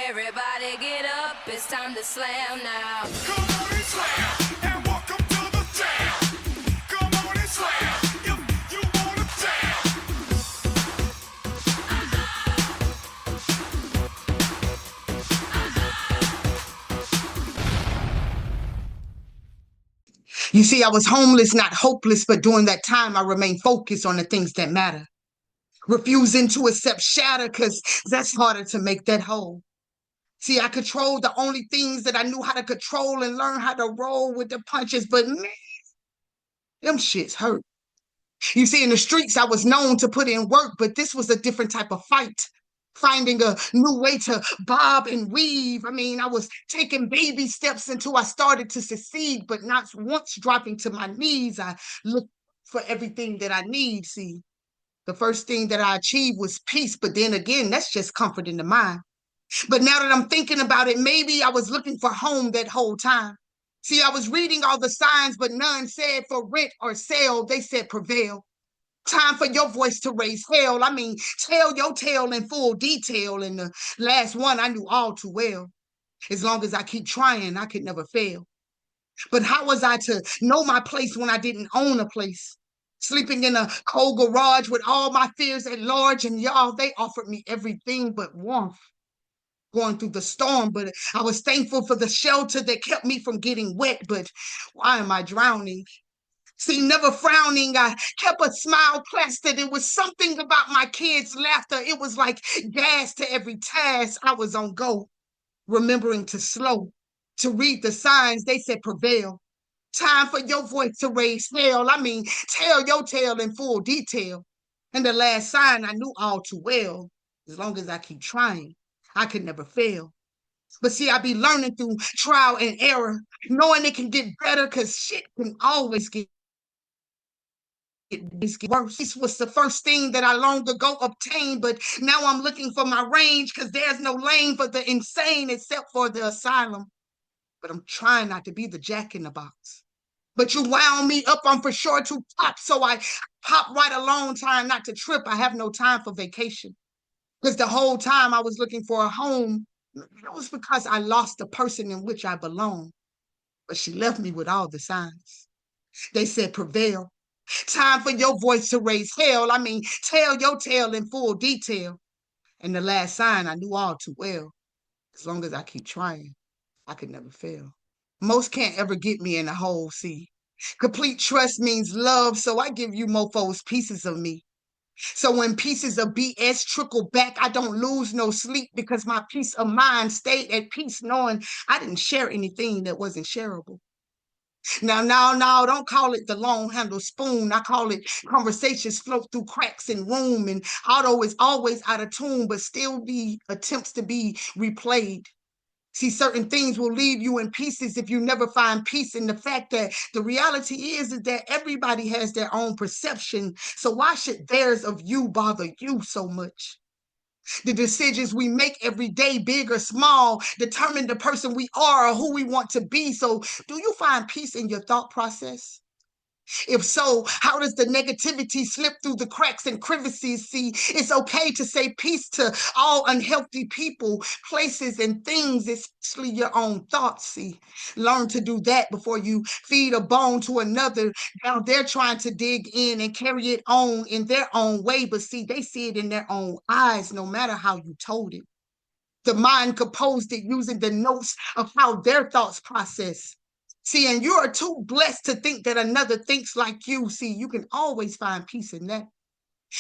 Everybody get up, it's time to slam now. Come on and slam, and welcome to the jam. Come on and slam, if you wanna jam. You see, I was homeless, not hopeless, but during that time, I remained focused on the things that matter. Refusing to accept shatter, because that's harder to make that whole. See, I controlled the only things that I knew how to control and learn how to roll with the punches, but man, them shits hurt. You see, in the streets, I was known to put in work, but this was a different type of fight. Finding a new way to bob and weave. I mean, I was taking baby steps until I started to succeed, but not once dropping to my knees. I looked for everything that I need. See, the first thing that I achieved was peace, but then again, that's just comfort in the mind. But now that I'm thinking about it, maybe I was looking for home that whole time. See, I was reading all the signs, but none said for rent or sale. They said prevail. Time for your voice to raise hell. I mean, tell your tale in full detail. And the last one I knew all too well. As long as I keep trying, I could never fail. But how was I to know my place when I didn't own a place? Sleeping in a cold garage with all my fears at large, and y'all, they offered me everything but warmth. Going through the storm, but I was thankful for the shelter that kept me from getting wet. But why am I drowning? See, never frowning, I kept a smile plastered. It was something about my kids' laughter. It was like gas to every task. I was on go, remembering to slow, to read the signs. They said prevail. Time for your voice to raise hell. I mean, tell your tale in full detail. And the last sign I knew all too well. As long as I keep trying, I could never fail. But see, I be learning through trial and error, knowing it can get better because shit can always get worse. This was the first thing that I long ago obtained, but now I'm looking for my range because there's no lane for the insane except for the asylum. But I'm trying not to be the jack in the box. But you wound me up, I'm for sure to pop, so I pop right along, trying not to trip. I have no time for vacation. Because the whole time I was looking for a home, it was because I lost the person in which I belong. But she left me with all the signs. They said prevail. Time for your voice to raise hell. I mean, tell your tale in full detail. And the last sign I knew all too well. As long as I keep trying, I could never fail. Most can't ever get me in a hole, see. Complete trust means love, so I give you mofos pieces of me. So when pieces of BS trickle back, I don't lose no sleep because my peace of mind stayed at peace knowing I didn't share anything that wasn't shareable. Now, don't call it the long handle spoon. I call it conversations float through cracks in room, and auto is always out of tune, but still be attempts to be replayed. See, certain things will leave you in pieces if you never find peace in the fact that the reality is that everybody has their own perception. So why should theirs of you bother you so much? The decisions we make every day, big or small, determine the person we are or who we want to be. So do you find peace in your thought process? If so, how does the negativity slip through the cracks and crevices? See, it's okay to say peace to all unhealthy people, places, and things, especially your own thoughts. See, learn to do that before you feed a bone to another. Now they're trying to dig in and carry it on in their own way, but see, they see it in their own eyes, no matter how you told it. The mind composed it using the notes of how their thoughts process. See, and you are too blessed to think that another thinks like you. See, you can always find peace in that.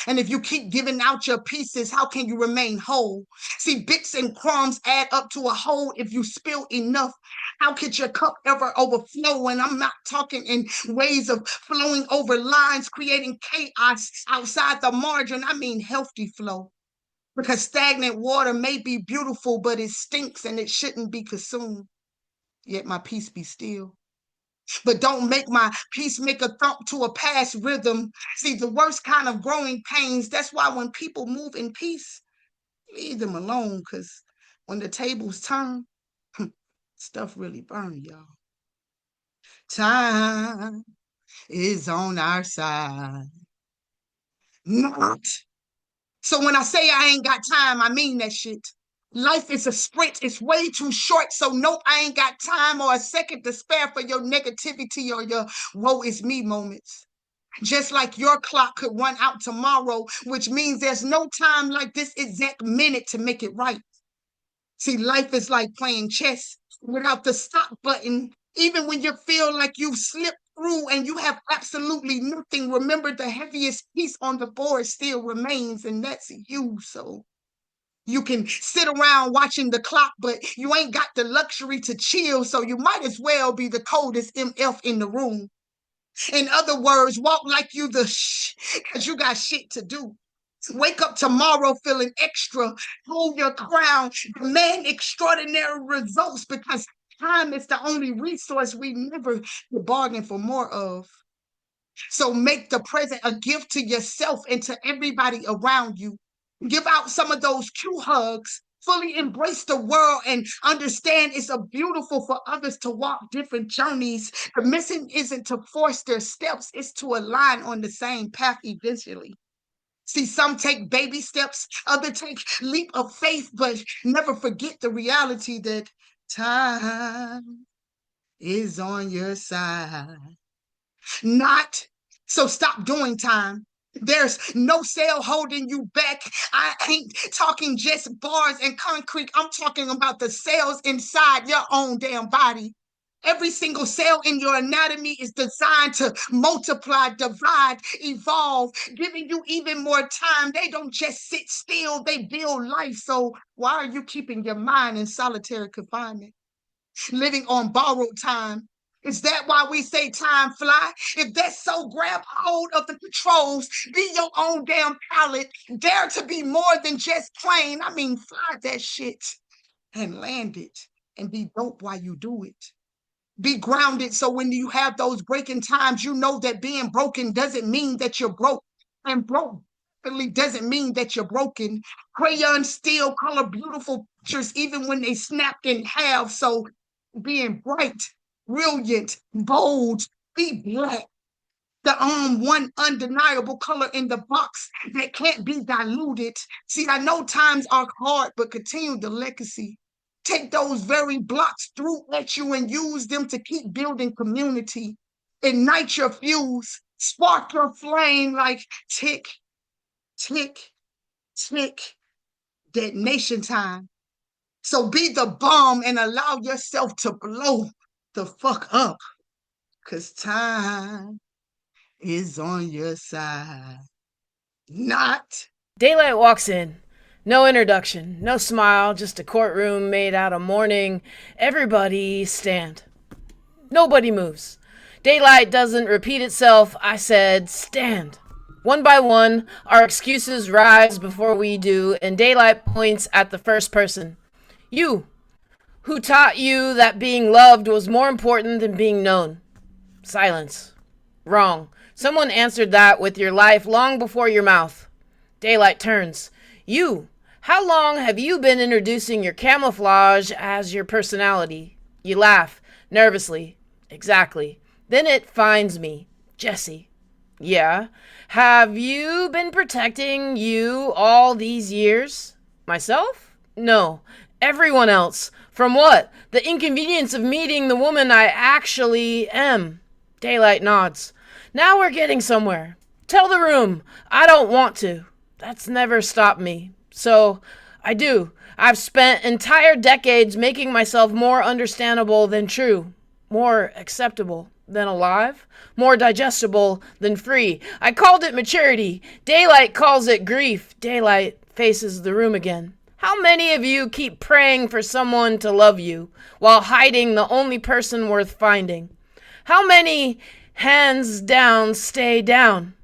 And if you keep giving out your pieces, how can you remain whole? See, bits and crumbs add up to a whole if you spill enough. How could your cup ever overflow? And I'm not talking in ways of flowing over lines, creating chaos outside the margin. I mean healthy flow. Because stagnant water may be beautiful, but it stinks and it shouldn't be consumed. Yet my peace be still. But don't make my peace make a thump to a past rhythm. See, the worst kind of growing pains, that's why when people move in peace, leave them alone, because when the tables turn, stuff really burn, y'all. Time is on our side. Not. So when I say I ain't got time, I mean that shit. Life is a sprint. It's way too short. So no, I ain't got time or a second to spare for your negativity or your woe is me moments. Just like your clock could run out tomorrow, which means there's no time like this exact minute to make it right. See, life is like playing chess without the stop button. Even when you feel like you've slipped through and you have absolutely nothing, remember the heaviest piece on the board still remains, and that's you. So you can sit around watching the clock, but you ain't got the luxury to chill. So you might as well be the coldest MF in the room. In other words, walk like you the because you got shit to do. Wake up tomorrow feeling extra, hold your crown, demand extraordinary results because time is the only resource we never bargain for more of. So make the present a gift to yourself and to everybody around you. Give out some of those cute hugs. Fully embrace the world and understand it's a beautiful for others to walk different journeys. The mission isn't to force their steps, it's to align on the same path eventually. See, some take baby steps, others take leap of faith, but never forget the reality that time is on your side. Not. So stop doing time. There's no cell holding you back. I ain't talking just bars and concrete. I'm talking about the cells inside your own damn body. Every single cell in your anatomy is designed to multiply, divide, evolve, giving you even more time. They don't just sit still, they build life. So why are you keeping your mind in solitary confinement? Living on borrowed time. Is that why we say time fly? If that's so, grab hold of the controls, be your own damn pilot, dare to be more than just plain. I mean, fly that shit and land it and be dope while you do it. Be grounded so when you have those breaking times, you know that being broken doesn't mean that you're broke. And broke definitely doesn't mean that you're broken. Crayons still color beautiful pictures even when they snapped in half. So being bright, brilliant, bold, be black. The one undeniable color in the box that can't be diluted. See, I know times are hard, but continue the legacy. Take those very blocks through at you and use them to keep building community. Ignite your fuse, spark your flame like tick, tick, tick, detonation time. So be the bomb and allow yourself to blow the fuck up, because time is on your side. Not. Daylight walks in. No introduction, no smile, just a courtroom made out of mourning. Everybody stand. Nobody moves. Daylight doesn't repeat itself. I said, stand. One by one, our excuses rise before we do, and Daylight points at the first person. You, who taught you that being loved was more important than being known. Silence. Wrong. Someone answered that with your life long before your mouth. Daylight turns. You, how long have you been introducing your camouflage as your personality? You laugh, nervously. Exactly. Then it finds me. Jessie. Yeah. Have you been protecting you all these years? Myself? No. Everyone else. From what? The inconvenience of meeting the woman I actually am. Daylight nods. Now we're getting somewhere. Tell the room. I don't want to. That's never stopped me. So, I do. I've spent entire decades making myself more understandable than true. More acceptable than alive. More digestible than free. I called it maturity. Daylight calls it grief. Daylight faces the room again. How many of you keep praying for someone to love you while hiding the only person worth finding? How many, hands down, stay down?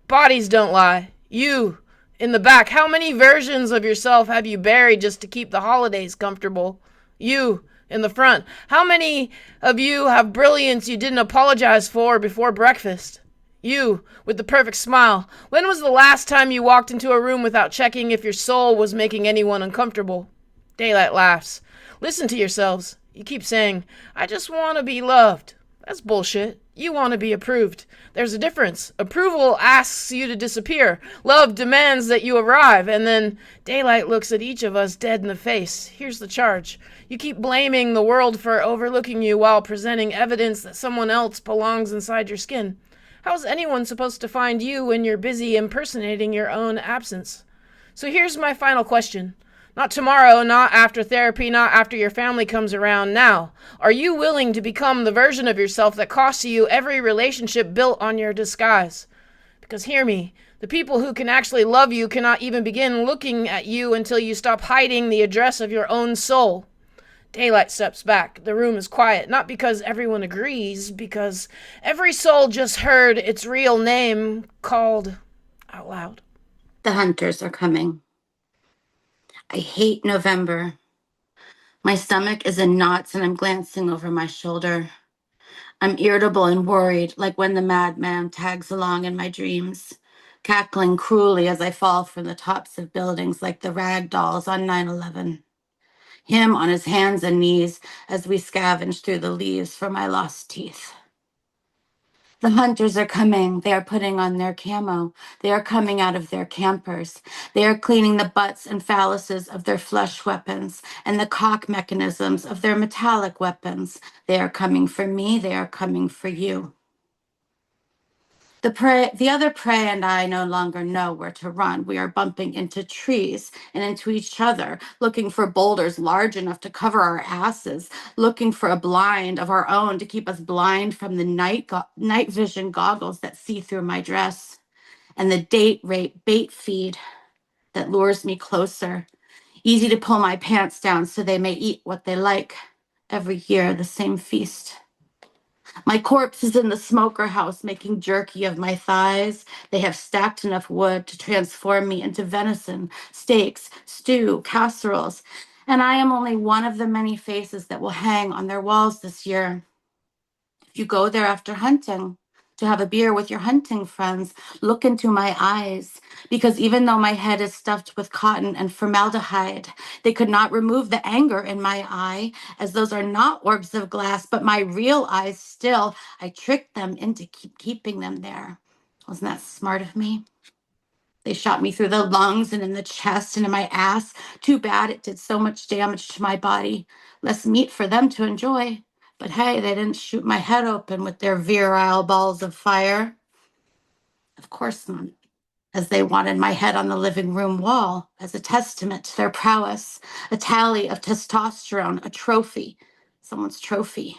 Bodies don't lie. You, in the back, how many versions of yourself have you buried just to keep the holidays comfortable? You, in the front, how many of you have brilliance you didn't apologize for before breakfast? You, with the perfect smile, when was the last time you walked into a room without checking if your soul was making anyone uncomfortable? Daylight laughs. Listen to yourselves. You keep saying, I just want to be loved. That's bullshit. You want to be approved. There's a difference. Approval asks you to disappear. Love demands that you arrive. And then daylight looks at each of us dead in the face. Here's the charge. You keep blaming the world for overlooking you while presenting evidence that someone else belongs inside your skin. How's anyone supposed to find you when you're busy impersonating your own absence? So here's my final question. Not tomorrow, not after therapy, not after your family comes around. Now, are you willing to become the version of yourself that costs you every relationship built on your disguise? Because hear me, the people who can actually love you cannot even begin looking at you until you stop hiding the address of your own soul. Daylight steps back. The room is quiet, not because everyone agrees, because every soul just heard its real name called out loud. The hunters are coming. I hate November. My stomach is in knots and I'm glancing over my shoulder. I'm irritable and worried, like when the madman tags along in my dreams, cackling cruelly as I fall from the tops of buildings like the rag dolls on 9/11. Him on his hands and knees as we scavenge through the leaves for my lost teeth. The hunters are coming. They are putting on their camo. They are coming out of their campers. They are cleaning the butts and phalluses of their flesh weapons and the cock mechanisms of their metallic weapons. They are coming for me. They are coming for you. The other prey and I no longer know where to run. We are bumping into trees and into each other, looking for boulders large enough to cover our asses, looking for a blind of our own to keep us blind from the night vision goggles that see through my dress, and the date rape bait feed that lures me closer. Easy to pull my pants down so they may eat what they like. Every year, the same feast. My corpse is in the smoker house making jerky of my thighs. They have stacked enough wood to transform me into venison, steaks, stew, casseroles. And I am only one of the many faces that will hang on their walls this year. If you go there after hunting, to have a beer with your hunting friends, look into my eyes, because even though my head is stuffed with cotton and formaldehyde, they could not remove the anger in my eye, as those are not orbs of glass, but my real eyes still. I tricked them into keeping them there. Wasn't that smart of me? They shot me through the lungs and in the chest and in my ass. Too bad it did so much damage to my body. Less meat for them to enjoy. But hey, they didn't shoot my head open with their virile balls of fire. Of course not, as they wanted my head on the living room wall as a testament to their prowess, a tally of testosterone, a trophy, someone's trophy.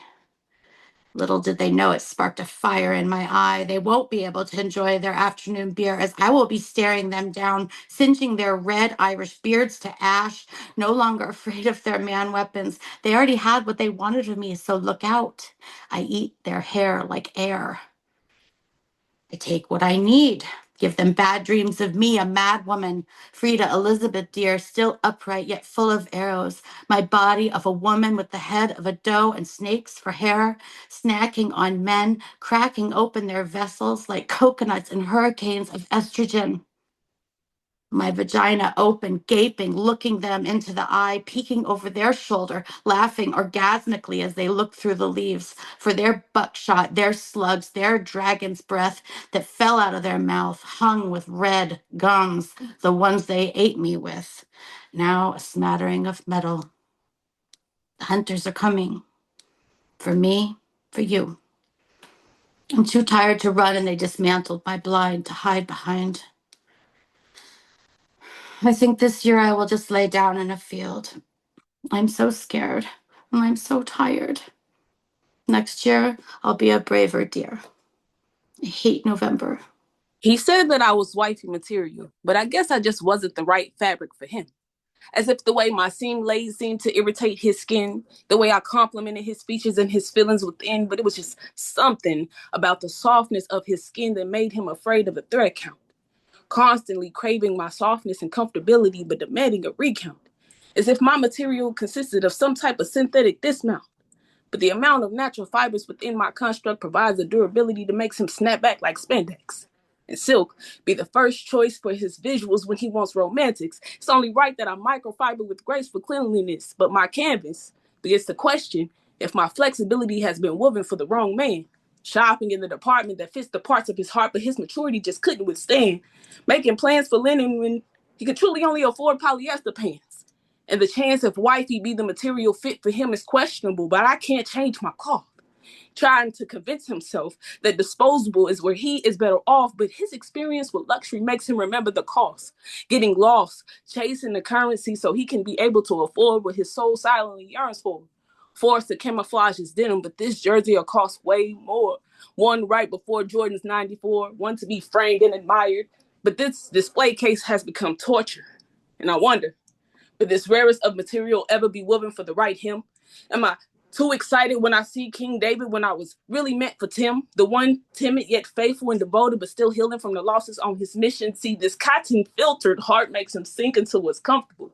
Little did they know it sparked a fire in my eye. They won't be able to enjoy their afternoon beer as I will be staring them down, singeing their red Irish beards to ash, no longer afraid of their man weapons. They already had what they wanted of me, so look out. I eat their hair like air. I take what I need. Give them bad dreams of me, a mad woman. Frida, Elisabeth, dear, still upright yet full of arrows. My body of a woman with the head of a doe and snakes for hair. Snacking on men, cracking open their vessels like coconuts in hurricanes of estrogen. My vagina open, gaping, looking them into the eye, peeking over their shoulder, laughing orgasmically as they look through the leaves for their buckshot, their slugs, their dragon's breath that fell out of their mouth, hung with red gums, the ones they ate me with. Now a smattering of metal. The hunters are coming. For me, for you. I'm too tired to run, and they dismantled my blind to hide behind. I think this year I will just lay down in a field. I'm so scared and I'm so tired. Next year, I'll be a braver deer. I hate November. He said that I was wifey material, but I guess I just wasn't the right fabric for him. As if the way my seam laid seemed to irritate his skin, the way I complimented his features and his feelings within, but it was just something about the softness of his skin that made him afraid of a thread count. Constantly craving my softness and comfortability, but demanding a recount, as if my material consisted of some type of synthetic dismount. But the amount of natural fibers within my construct provides the durability that makes him snap back like spandex. And silk be the first choice for his visuals when he wants romantics. It's only right that I microfiber with graceful cleanliness, but my canvas begins to question if my flexibility has been woven for the wrong man. shopping in the department that fits the parts of his heart, but his maturity just couldn't withstand, making plans for linen when he could truly only afford polyester pants. And the chance of wifey be the material fit for him is questionable, but I can't change my call. Trying to convince himself that disposable is where he is better off, but his experience with luxury makes him remember the cost, getting lost, chasing the currency so he can be able to afford what his soul silently yearns for. Forced to camouflage his denim, but this jersey will cost way more. One right before Jordan's 94, one to be framed and admired. But this display case has become torture. And I wonder, would this rarest of material ever be woven for the right him? Am I too excited when I see King David when I was really meant for Tim, the one timid yet faithful and devoted, but still healing from the losses on his mission? See, this cotton-filtered heart makes him sink into what's comfortable.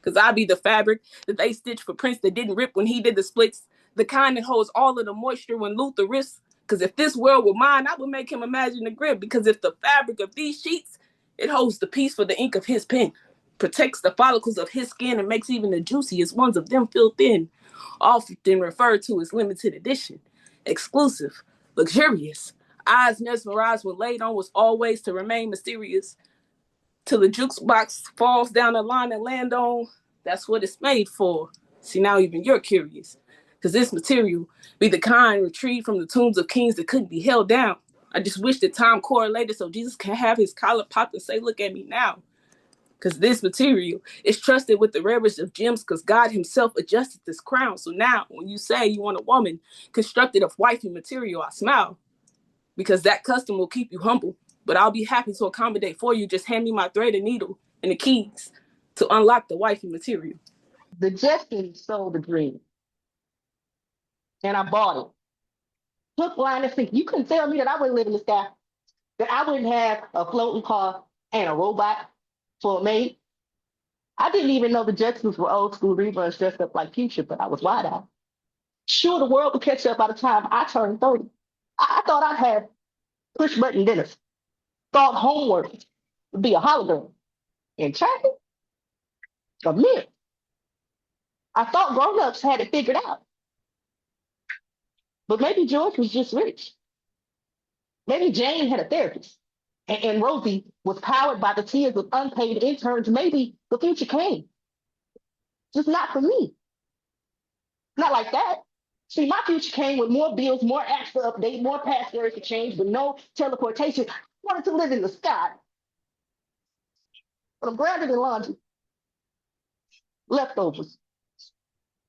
Because I be the fabric that they stitched for Prince that didn't rip when he did the splits, the kind that holds all of the moisture when Luther risks. Because if this world were mine, I would make him imagine the grip. Because if the fabric of these sheets, it holds the peace for the ink of his pen, protects the follicles of his skin, and makes even the juiciest ones of them feel thin, often referred to as limited edition, exclusive, luxurious. Eyes mesmerized when laid on was always to remain mysterious. Till the jukebox falls down the line and land on, that's what it's made for. See, now even you're curious. Because this material be the kind retrieved from the tombs of kings that couldn't be held down. I just wish that time correlated so Jesus can have his collar popped and say, look at me now. Because this material is trusted with the rarest of gems because God himself adjusted this crown. So now when you say you want a woman constructed of wifey material, I smile. Because that custom will keep you humble. But I'll be happy to accommodate for you. Just hand me my thread and needle and the keys to unlock the wifey material. The Jerston sold the dream, and I bought it. Hook, line, and sinker. You couldn't tell me that I wouldn't live in the sky, that I wouldn't have a floating car and a robot for a maid. I didn't even know the Jetsons were old school reruns dressed up like Future, but I was wide-eyed. Sure, the world would catch up by the time I turned 30. I thought I'd have push-button dinners. Thought homework would be a hologram. And traffic, a myth. I thought grown-ups had it figured out. But maybe George was just rich. Maybe Jane had a therapist. And Rosie was powered by the tears of unpaid interns. Maybe the future came. Just not for me. Not like that. See, my future came with more bills, more apps to update, more passwords to change, but no teleportation. I wanted to live in the sky. But I'm grounded in laundry. Leftovers.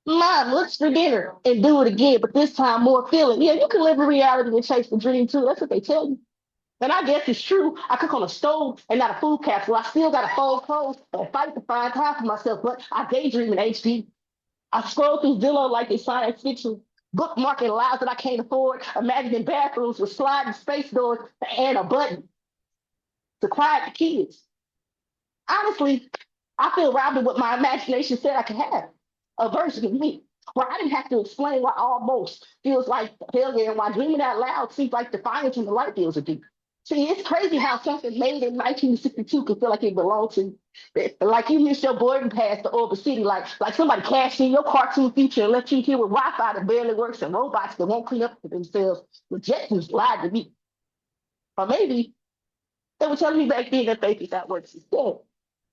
Mom, let's for dinner and do it again, but this time more feeling. Yeah, you can live in reality and chase the dream too. That's what they tell you. And I guess it's true. I cook on a stove and not a food capsule. I still got to fold clothes and fight to find time for myself, but I daydream in HD. I scroll through Zillow like it's science fiction, bookmarking lives that I can't afford, imagining bathrooms with sliding space doors and a button to quiet the kids. Honestly, I feel robbed of what my imagination said I could have. A version of me, where I didn't have to explain why almost feels like failure and why dreaming out loud seems like defiance when the light bills are due. See, it's crazy how something made in 1962 could feel like it belonged to you. Like you missed your boarding pass to Orbit City, like somebody cashed in your cartoon future and left you here with Wi-Fi that barely works and robots that won't clean up for themselves. The Jetsons lied to me. Or maybe they were telling me back then that faith without works is dead.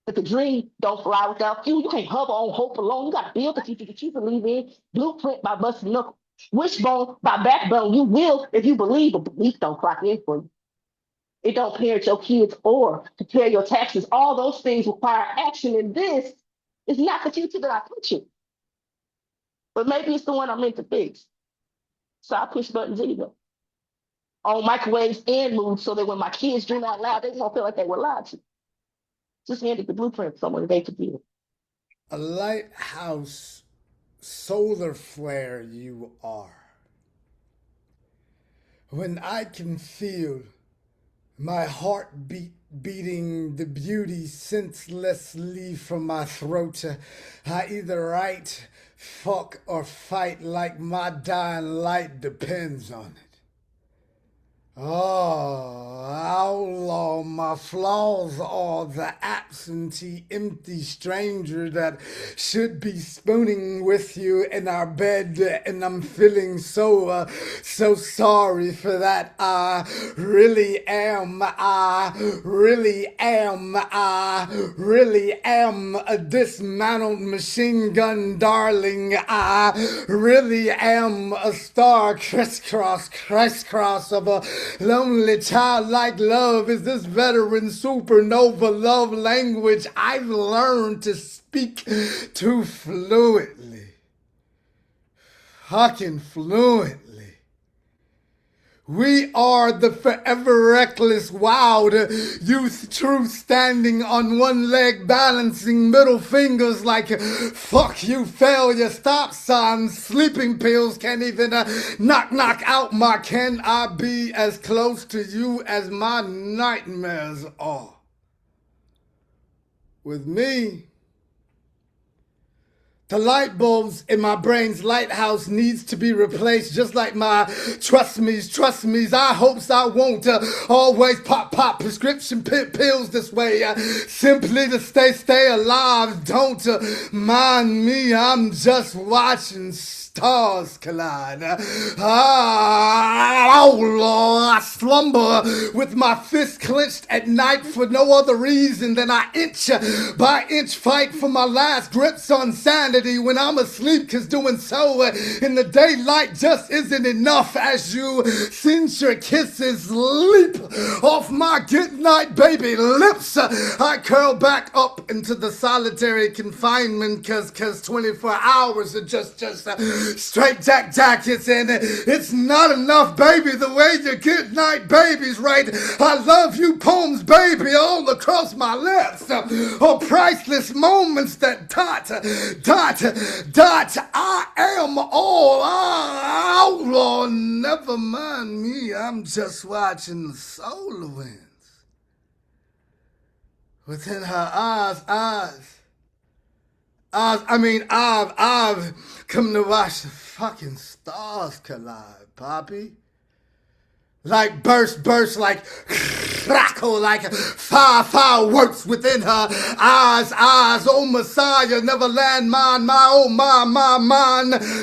That the dream don't fly without fuel. You can't hover on hope alone. You got to build the future that you believe in. Blueprint by busting knuckle. Wishbone by backbone. You will if you believe, but belief don't clock in for you. It don't parent your kids or prepare your taxes. All those things require action, and this is not the future that I picture. But maybe it's the one I'm meant to fix. So I push buttons anyway. On microwaves and moods so that when my kids dream out loud, they won't feel like they were lied to. Just handed the blueprint someone they could do. A lighthouse solar flare you are. When I can feel my heart beating the beauty senselessly from my throat, I either write, fuck, or fight like my dying light depends on it. Oh, outlaw, my flaws are the absentee, empty stranger that should be spooning with you in our bed, and I'm feeling so sorry for that. I really am. I really am. I really am a dismantled machine gun darling. I really am a star crisscross of a lonely childlike love. Is this veteran supernova love language I've learned to speak too fluently? Fucking fluently. We are the forever reckless, wild youth, truth standing on one leg, balancing middle fingers like fuck you, failure, stop signs, sleeping pills can't even knock out my can I be as close to you as my nightmares are. With me, the light bulbs in my brain's lighthouse needs to be replaced, just like my trust me's, I hopes I won't always pop prescription pills this way, simply to stay alive. Don't mind me, I'm just watching stars collide. Oh Lord, I slumber with my fist clenched at night for no other reason than I inch by inch fight for my last grips on sanity when I'm asleep, cause doing so in the daylight just isn't enough. As you since your kisses leap off my goodnight baby lips, I curl back up into the solitary confinement, cause 24 hours are just straight jackets, and it's not enough, baby, the way your goodnight babies write I love you poems, baby, all across my lips, oh priceless moments that dot, I am all outlaw, never mind me, I'm just watching the solar winds within her eyes. I've come to watch the fucking stars collide, Poppy. Like burst, like crackle, like fireworks within her eyes, oh Messiah, never land mine,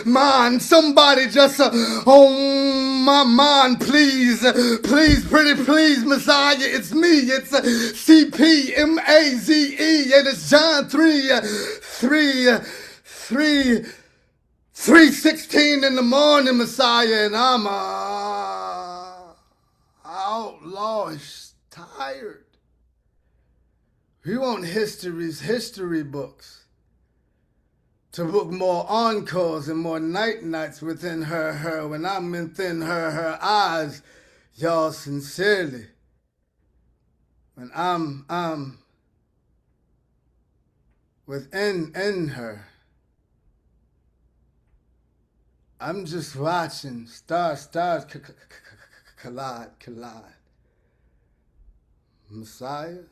mine, somebody just, oh my mind, please, pretty please, Messiah, it's me, it's CPMAZE, and it's John 3:16 in the morning, Messiah, and I'm outlaw is tired. We want history books to book more encores and more nights within her when I'm within her eyes, y'all, sincerely. When I'm within her, I'm just watching stars collide. Messiah?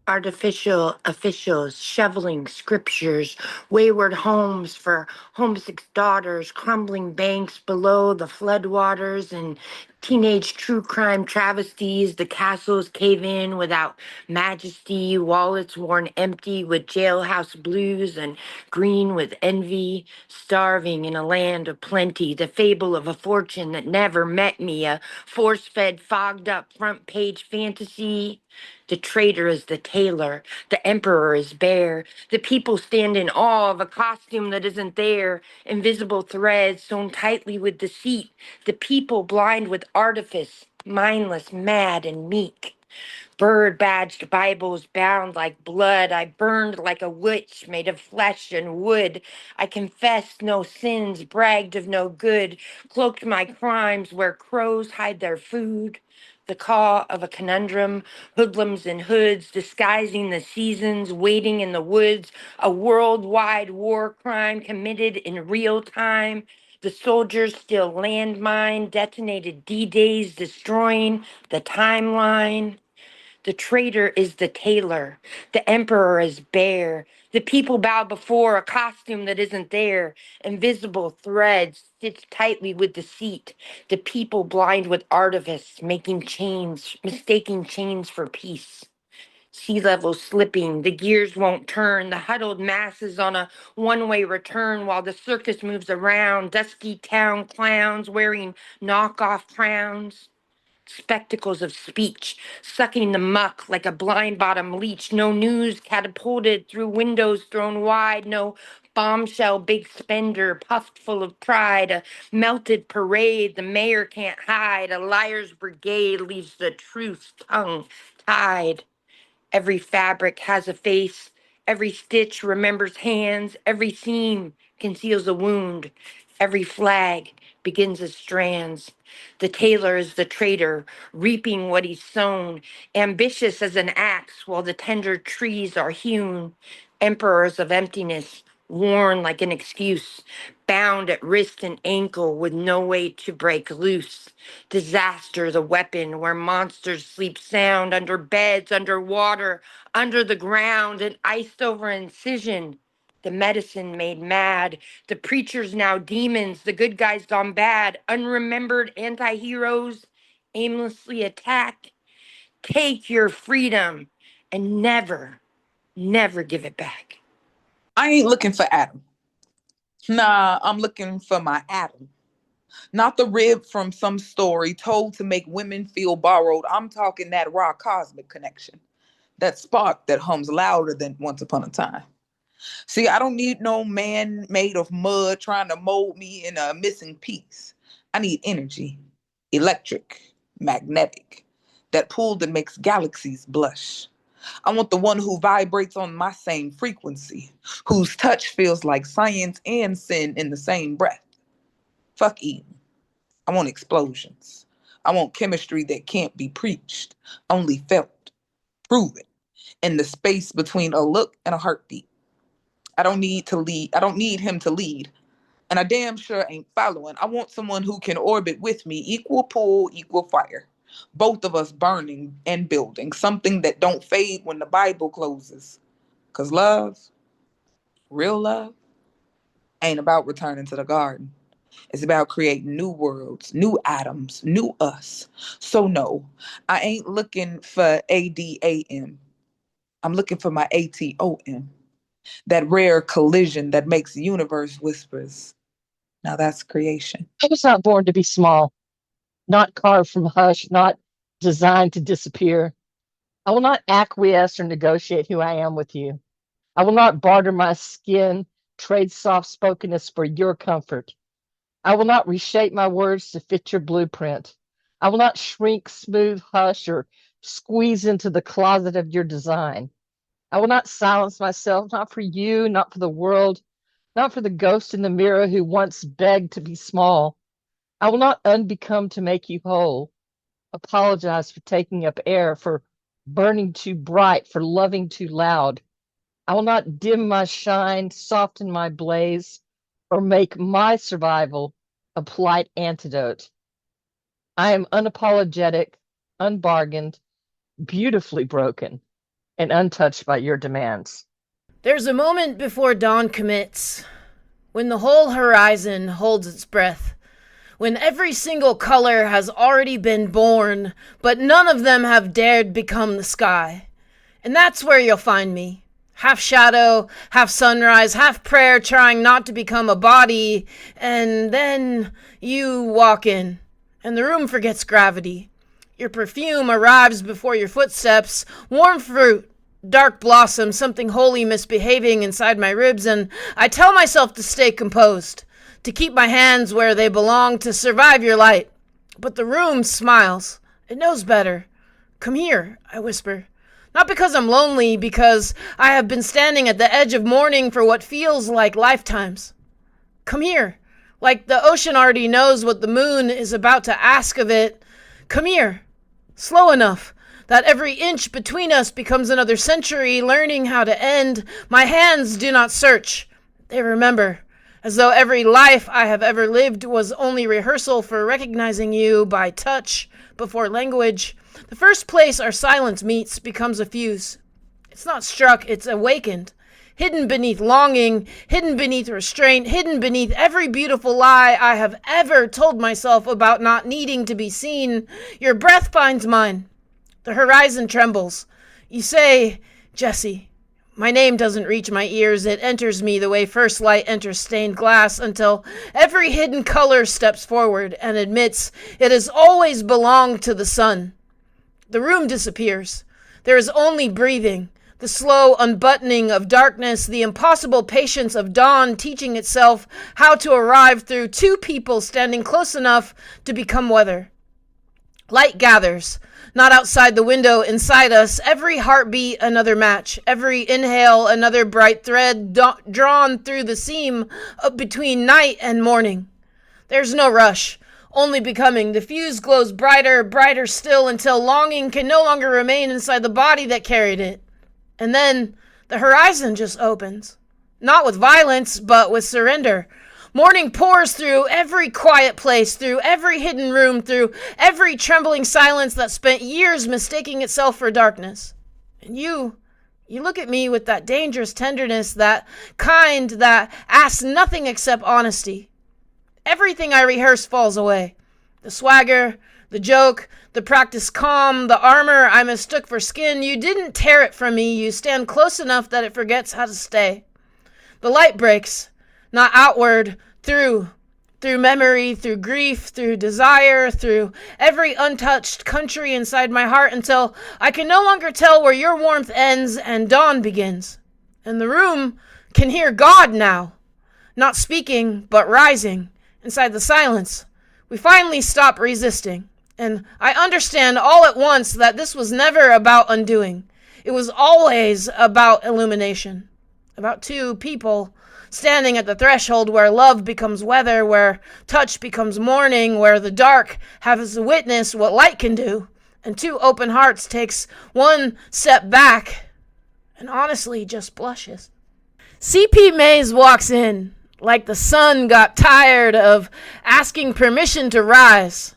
Artificial officials shoveling scriptures, wayward homes for homesick daughters, crumbling banks below the floodwaters, and teenage true crime travesties. The castles cave in without majesty, wallets worn empty with jailhouse blues and green with envy, starving in a land of plenty. The fable of a fortune that never met me, a force-fed, fogged up front page fantasy. The traitor is the tailor. The emperor is bare. The people stand in awe of a costume that isn't there. Invisible threads sewn tightly with deceit. The people blind with artifice, mindless, mad, and meek. Bird badged Bibles bound like blood. I burned like a witch made of flesh and wood. I confessed no sins, bragged of no good, cloaked my crimes where crows hide their food. The caw of a conundrum, hoodlums in hoods, disguising the seasons, waiting in the woods, a worldwide war crime committed in real time. The soldiers still landmine, detonated D-Days, destroying the timeline. The traitor is the tailor. The emperor is bare. The people bow before a costume that isn't there. Invisible threads stitched tightly with deceit. The people blind with artifice, making chains, mistaking chains for peace. Sea level slipping, the gears won't turn, the huddled masses on a one-way return while the circus moves around, dusky town clowns wearing knockoff crowns. Spectacles of speech, sucking the muck like a blind bottom leech. No news catapulted through windows thrown wide. No bombshell big spender puffed full of pride. A melted parade the mayor can't hide. A liar's brigade leaves the truth's tongue tied. Every fabric has a face. Every stitch remembers hands. Every seam conceals a wound. Every flag begins as strands. The tailor is the traitor, reaping what he's sown, ambitious as an axe while the tender trees are hewn. Emperors of emptiness, worn like an excuse, bound at wrist and ankle with no way to break loose. Disaster, the weapon where monsters sleep sound under beds, under water, under the ground, an iced over incision. The medicine made mad. The preachers now demons. The good guys gone bad. Unremembered anti-heroes aimlessly attacked. Take your freedom and never, never give it back. I ain't looking for Adam. Nah, I'm looking for my Adam. Not the rib from some story told to make women feel borrowed. I'm talking that raw cosmic connection. That spark that hums louder than once upon a time. See, I don't need no man made of mud trying to mold me in a missing piece. I need energy, electric, magnetic, that pull that makes galaxies blush. I want the one who vibrates on my same frequency, whose touch feels like science and sin in the same breath. Fuck Eden. I want explosions. I want chemistry that can't be preached, only felt, proven, in the space between a look and a heartbeat. I don't need him to lead. And I damn sure ain't following. I want someone who can orbit with me, equal pull, equal fire. Both of us burning and building, something that don't fade when the Bible closes. 'Cause love, real love, ain't about returning to the garden. It's about creating new worlds, new atoms, new us. So no, I ain't looking for ADAM. I'm looking for my ATOM. That rare collision that makes the universe whispers. Now that's creation. I was not born to be small, not carved from hush, not designed to disappear. I will not acquiesce or negotiate who I am with you. I will not barter my skin, trade soft spokenness for your comfort. I will not reshape my words to fit your blueprint. I will not shrink, smooth, hush, or squeeze into the closet of your design. I will not silence myself, not for you, not for the world, not for the ghost in the mirror who once begged to be small. I will not unbecome to make you whole. Apologize for taking up air, for burning too bright, for loving too loud. I will not dim my shine, soften my blaze, or make my survival a polite antidote. I am unapologetic, unbargained, beautifully broken, and untouched by your demands. There's a moment before dawn commits, when the whole horizon holds its breath, when every single color has already been born, but none of them have dared become the sky. And that's where you'll find me. Half shadow, half sunrise, half prayer, trying not to become a body. And then you walk in, and the room forgets gravity. Your perfume arrives before your footsteps, warm fruit, dark blossom, something wholly misbehaving inside my ribs, and I tell myself to stay composed, to keep my hands where they belong, to survive your light. But the room smiles. It knows better. Come here, I whisper. Not because I'm lonely, because I have been standing at the edge of mourning for what feels like lifetimes. Come here, like the ocean already knows what the moon is about to ask of it. Come here, slow enough that every inch between us becomes another century learning how to end. My hands do not search. They remember. as though every life I have ever lived was only rehearsal for recognizing you by touch before language. The first place our silence meets becomes a fuse. It's not struck, it's awakened. Hidden beneath longing, hidden beneath restraint, hidden beneath every beautiful lie I have ever told myself about not needing to be seen. Your breath finds mine. The horizon trembles. You say, Jessie. My name doesn't reach my ears. It enters me the way first light enters stained glass, until every hidden color steps forward and admits it has always belonged to the sun. The room disappears. There is only breathing, the slow unbuttoning of darkness, the impossible patience of dawn teaching itself how to arrive through two people standing close enough to become weather. Light gathers, not outside the window, inside us. Every heartbeat, another match. Every inhale, another bright thread drawn through the seam of between night and morning. There's no rush, only becoming. The fuse glows brighter, brighter still, until longing can no longer remain inside the body that carried it. And then the horizon just opens. Not with violence, but with surrender. Morning pours through every quiet place, through every hidden room, through every trembling silence that spent years mistaking itself for darkness. And you look at me with that dangerous tenderness, that kind that asks nothing except honesty. Everything I rehearse falls away. The swagger, the joke, the practiced calm, the armor I mistook for skin. You didn't tear it from me. You stand close enough that it forgets how to stay. The light breaks. Not outward, through memory, through grief, through desire, through every untouched country inside my heart, until I can no longer tell where your warmth ends and dawn begins. And the room can hear God now, not speaking, but rising inside the silence. We finally stop resisting, and I understand all at once that this was never about undoing. It was always about illumination, about two people standing at the threshold where love becomes weather, where touch becomes morning, where the dark has witnessed what light can do, and two open hearts takes one step back and honestly just blushes. C.P. Mays walks in like the sun got tired of asking permission to rise.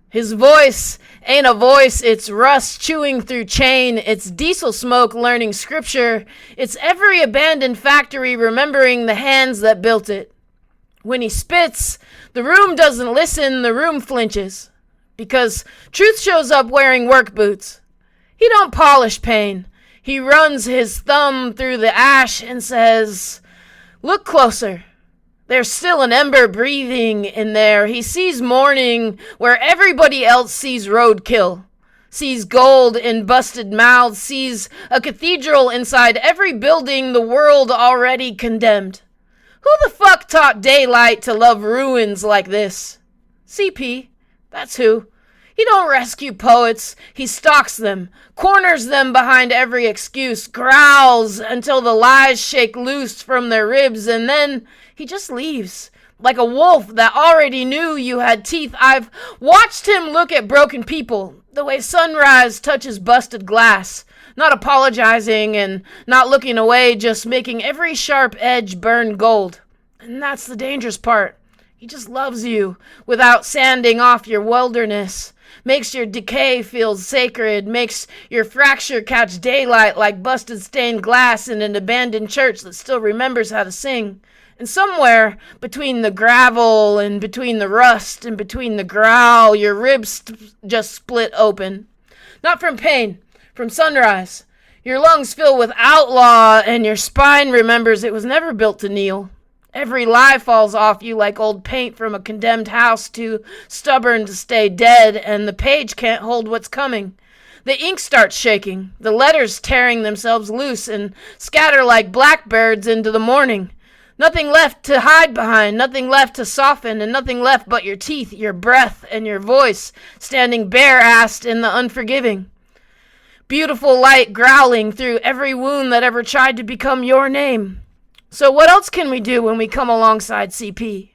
His voice ain't a voice, it's rust chewing through chain, it's diesel smoke learning scripture, it's every abandoned factory remembering the hands that built it. When he spits, the room doesn't listen, the room flinches, because truth shows up wearing work boots. He don't polish pain, he runs his thumb through the ash and says, "Look closer. There's still an ember breathing in there." He sees morning where everybody else sees roadkill, sees gold in busted mouths, sees a cathedral inside every building the world already condemned. Who the fuck taught daylight to love ruins like this? CP, that's who. He don't rescue poets, he stalks them, corners them behind every excuse, growls until the lies shake loose from their ribs, and then he just leaves, like a wolf that already knew you had teeth. I've watched him look at broken people, the way sunrise touches busted glass, not apologizing and not looking away, just making every sharp edge burn gold. And that's the dangerous part. He just loves you without sanding off your wilderness. Makes your decay feel sacred, makes your fracture catch daylight like busted stained glass in an abandoned church that still remembers how to sing. And somewhere between the gravel and between the rust and between the growl, your ribs just split open. Not from pain, from sunrise. Your lungs fill with outlaw and your spine remembers it was never built to kneel. Every lie falls off you like old paint from a condemned house, too stubborn to stay dead, and the page can't hold what's coming. The ink starts shaking, the letters tearing themselves loose and scatter like blackbirds into the morning. Nothing left to hide behind, nothing left to soften, and nothing left but your teeth, your breath, and your voice, standing bare-assed in the unforgiving. Beautiful light growling through every wound that ever tried to become your name. So what else can we do when we come alongside CP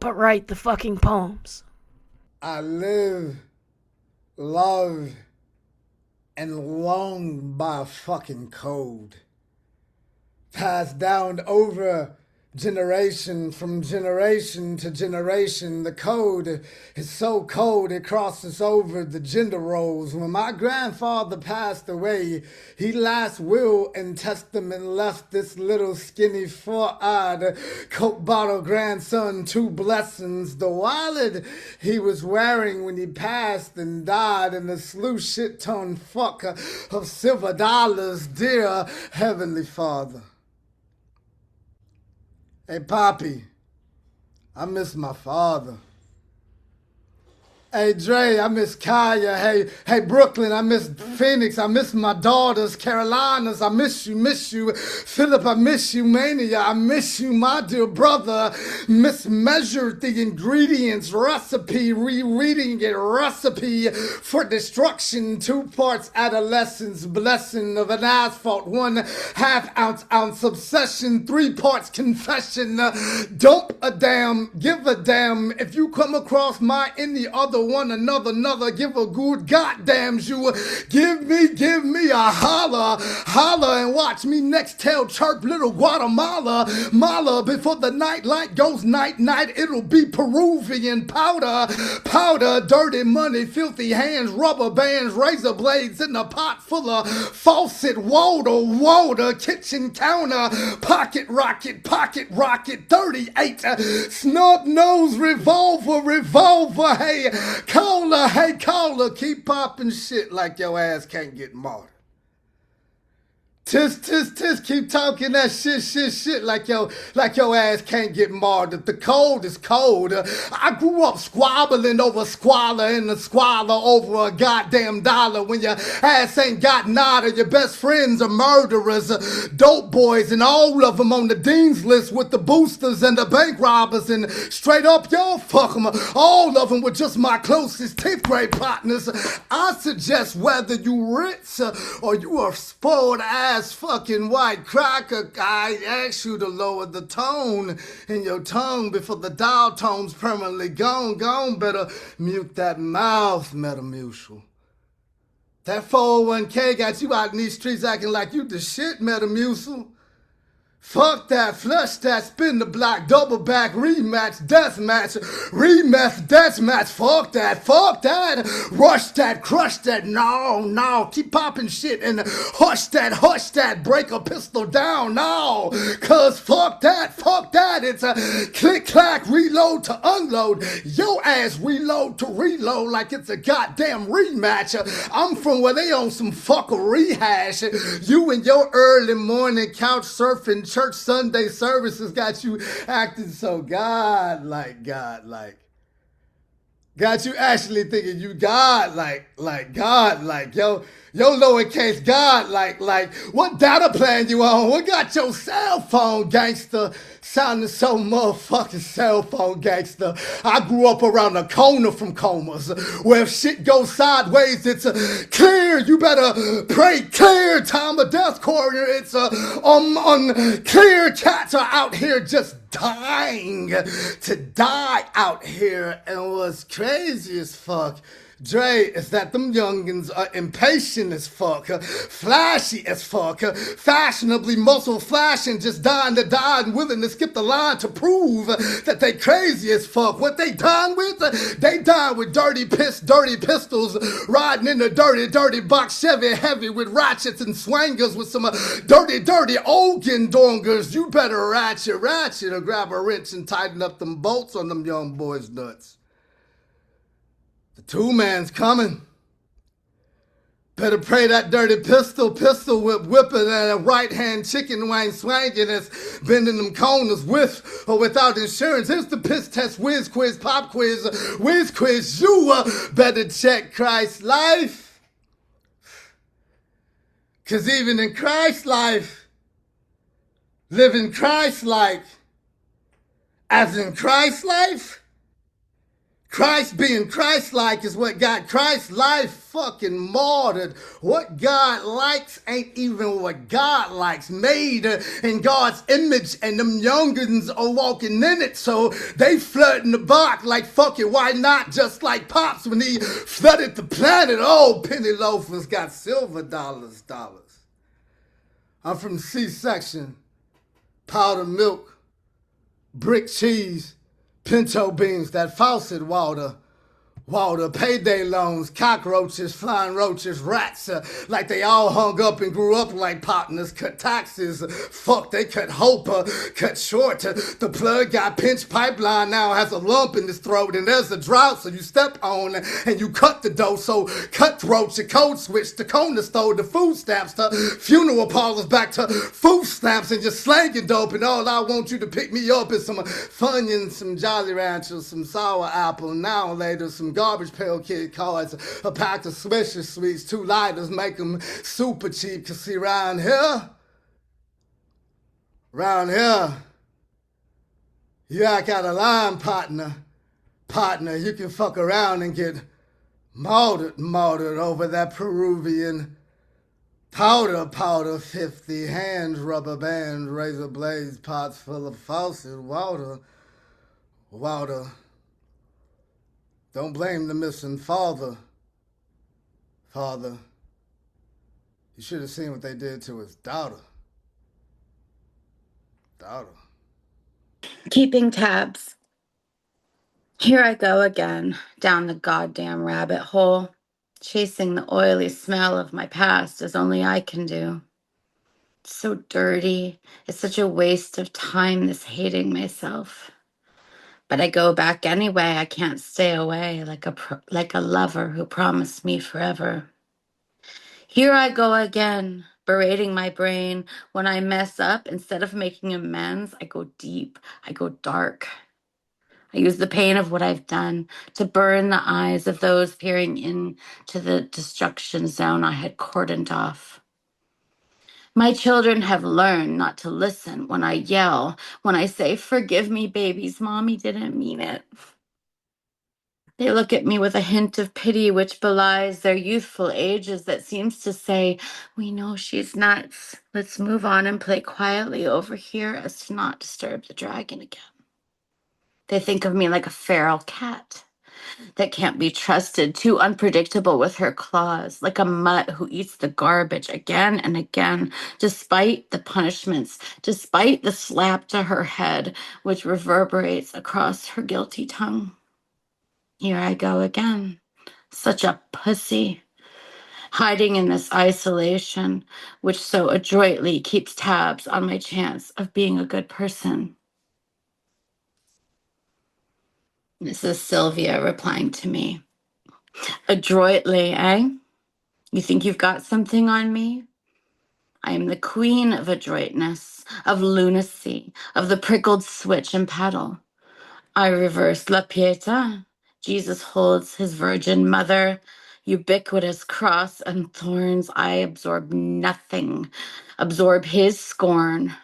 but write the fucking poems? I live, love, and long by a fucking code. Passed down over Generation from generation to generation, the code is so cold it crosses over the gender roles. When my grandfather passed away, he last will and testament left this little skinny four-eyed Coke bottle grandson two blessings. The wallet he was wearing when he passed and died, and the slew shit-ton fuck of silver dollars. Dear Heavenly Father. Hey, Poppy, I miss my father. Hey, Dre, I miss Kaya. Hey, Brooklyn, I miss Phoenix. I miss my daughters, Carolinas. I miss you. Philip, I miss you. Mania, I miss you, my dear brother. Mismeasured the ingredients, recipe, rereading it, recipe for destruction. 2 parts adolescence, blessing of an asphalt, 1/2 ounce obsession, 3 parts confession. Dope a damn, give a damn. If you come across my any other one another, give a good goddamn you. Give me a holler, and watch me next tell chirp little Guatemala. Mala, before the night light goes night, it'll be Peruvian powder, dirty money, filthy hands, rubber bands, razor blades in a pot full of faucet, water, kitchen counter, pocket rocket, 38, snub nose, revolver, hey, caller, keep popping shit like your ass can't get martyred. Tis, keep talking that shit like your ass can't get martyred. The cold is cold. I grew up squabbling over squalor and the squalor over a goddamn dollar. When your ass ain't got nada, your best friends are murderers, dope boys, and all of them on the dean's list with the boosters and the bank robbers, and straight up, y'all fuck them. All of them were just my closest 10th grade partners. I suggest whether you rich or you are spoiled ass fucking white cracker, I ask you to lower the tone in your tongue before the dial tone's permanently gone. Better mute that mouth, Metamucil. That 401k got you out in these streets acting like you the shit, Metamucil. Fuck that, flush that, spin the block, double back, rematch, deathmatch, fuck that, rush that, crush that, no, keep popping shit and hush that, break a pistol down, no, cause fuck that, it's a click, clack, reload to unload, your ass reload to reload like it's a goddamn rematch. I'm from where they on some fucker rehash, you and your early morning couch surfing church Sunday services got you acting so God-like. Got you actually thinking you God-like. Yo lowercase God-like. What data plan you on? What got your cell phone, gangster? Sounding so motherfucking cell phone gangster. I grew up around the corner from comas, where if shit goes sideways, it's clear. You better pray clear. Time of death, coroner. It's unclear. Cats are out here just dying to die out here. And what's crazy as fuck, Dre, is that them youngins are impatient as fuck, flashy as fuck, fashionably muscle flashing, just dying to die and willing to skip the line to prove that they crazy as fuck. What they dying with? They dying with dirty pistols, riding in a dirty box Chevy heavy with ratchets and swangers with some dirty Ogan dongers. You better ratchet or grab a wrench and tighten up them bolts on them young boys' nuts. The 2-man's coming. Better pray that dirty pistol whipping and a right-hand chicken wing swanging that's bending them corners with or without insurance. Here's the piss test, whiz quiz, pop quiz, whiz quiz. You better check Christ's life. Cause even in Christ's life, living Christ-like, as in Christ's life, Christ being Christ-like is what got Christ's life fucking martyred. What God likes ain't even what God likes. Made in God's image, and them youngins are walking in it, so they flirting the block like fuck it, why not? Just like Pops when he flooded the planet. Oh, penny loafers got silver dollars. I'm from C-section, powder milk, brick cheese, pinto beans, that faucet water, payday loans, cockroaches, flying roaches, rats, like they all hung up and grew up like partners, cut taxes, fuck, they cut hope, cut short, the plug got pinched pipeline now has a lump in his throat, and there's a drought, so you step on and you cut the dough, so cutthroat, your code switch, the corner store, the food stamps, the funeral parlors back to food stamps, and just slanging dope, and all I want you to pick me up is some Funyuns, some Jolly Ranchers, some sour apple, now and later some Garbage Pail Kid cards, a pack of Swisher Sweets, 2 lighters, make them super cheap, cause see round here, you act out of line, partner, you can fuck around and get martyred over that Peruvian powder, 50 hands, rubber bands, razor blades, pots full of faucet water. Don't blame the missing father. You should have seen what they did to his daughter. Keeping tabs. Here I go again, down the goddamn rabbit hole, chasing the oily smell of my past as only I can do. It's so dirty. It's such a waste of time, this hating myself. But I go back anyway. I can't stay away like a lover who promised me forever. Here I go again, berating my brain. When I mess up, instead of making amends, I go deep, I go dark. I use the pain of what I've done to burn the eyes of those peering into the destruction zone I had cordoned off. My children have learned not to listen when I yell, when I say, "Forgive me, babies, mommy didn't mean it." They look at me with a hint of pity which belies their youthful ages that seems to say, "We know she's nuts. Let's move on and play quietly over here as to not disturb the dragon again." They think of me like a feral cat that can't be trusted, too unpredictable with her claws, like a mutt who eats the garbage again and again, despite the punishments, despite the slap to her head, which reverberates across her guilty tongue. Here I go again, such a pussy, hiding in this isolation, which so adroitly keeps tabs on my chance of being a good person. This is Sylvia replying to me. Adroitly, eh? You think you've got something on me? I am the queen of adroitness, of lunacy, of the prickled switch and paddle. I reverse La Pietà. Jesus holds his Virgin Mother, ubiquitous cross and thorns. I absorb nothing, absorb his scorn.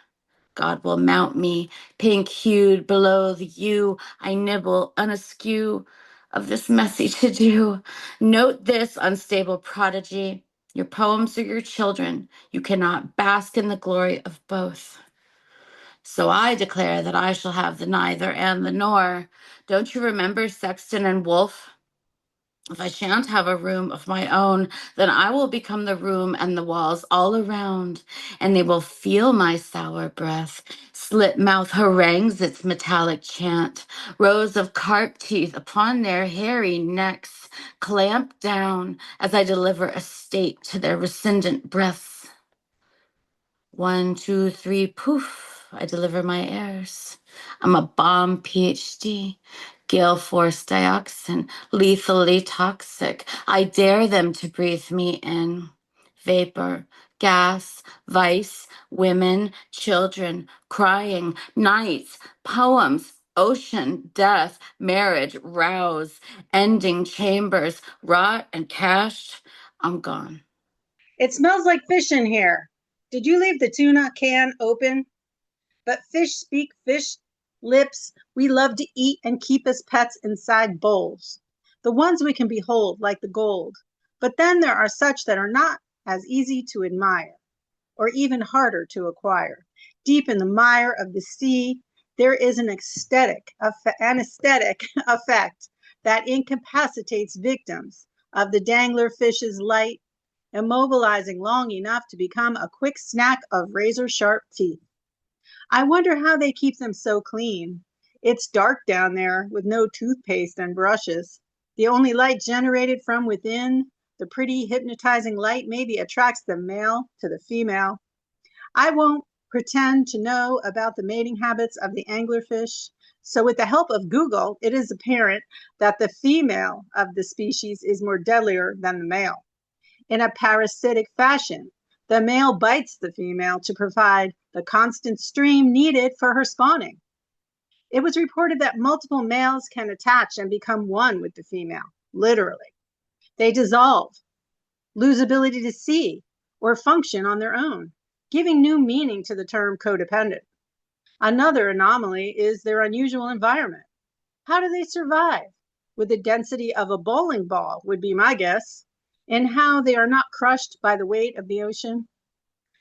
God will mount me, pink-hued below the U. I nibble unaskew of this messy to-do. Note this, unstable prodigy. Your poems are your children. You cannot bask in the glory of both. So I declare that I shall have the neither and the nor. Don't you remember Sexton and Wolfe? If I shan't have a room of my own, then I will become the room and the walls all around, and they will feel my sour breath. Slit mouth harangues its metallic chant. Rows of carp teeth upon their hairy necks clamp down as I deliver a stake to their rescindent breaths. 1, 2, 3, poof, I deliver my airs. I'm a bomb PhD. Gale force dioxin, lethally toxic. I dare them to breathe me in. Vapor, gas, vice, women, children, crying, nights, poems, ocean, death, marriage, rouse, ending chambers, rot and cashed. I'm gone. It smells like fish in here. Did you leave the tuna can open? But fish speak fish lips. We love to eat and keep as pets inside bowls, the ones we can behold like the gold. But then there are such that are not as easy to admire, or even harder to acquire. Deep in the mire of the sea, there is an anesthetic effect that incapacitates victims of the dangler fish's light, immobilizing long enough to become a quick snack of razor-sharp teeth. I wonder how they keep them so clean. It's dark down there with no toothpaste and brushes. The only light generated from within, the pretty hypnotizing light, maybe attracts the male to the female. I won't pretend to know about the mating habits of the anglerfish. So with the help of Google, it is apparent that the female of the species is more deadlier than the male. In a parasitic fashion, the male bites the female to provide the constant stream needed for her spawning. It was reported that multiple males can attach and become one with the female, literally. They dissolve, lose ability to see, or function on their own, giving new meaning to the term codependent. Another anomaly is their unusual environment. How do they survive? With the density of a bowling ball, would be my guess, and how they are not crushed by the weight of the ocean.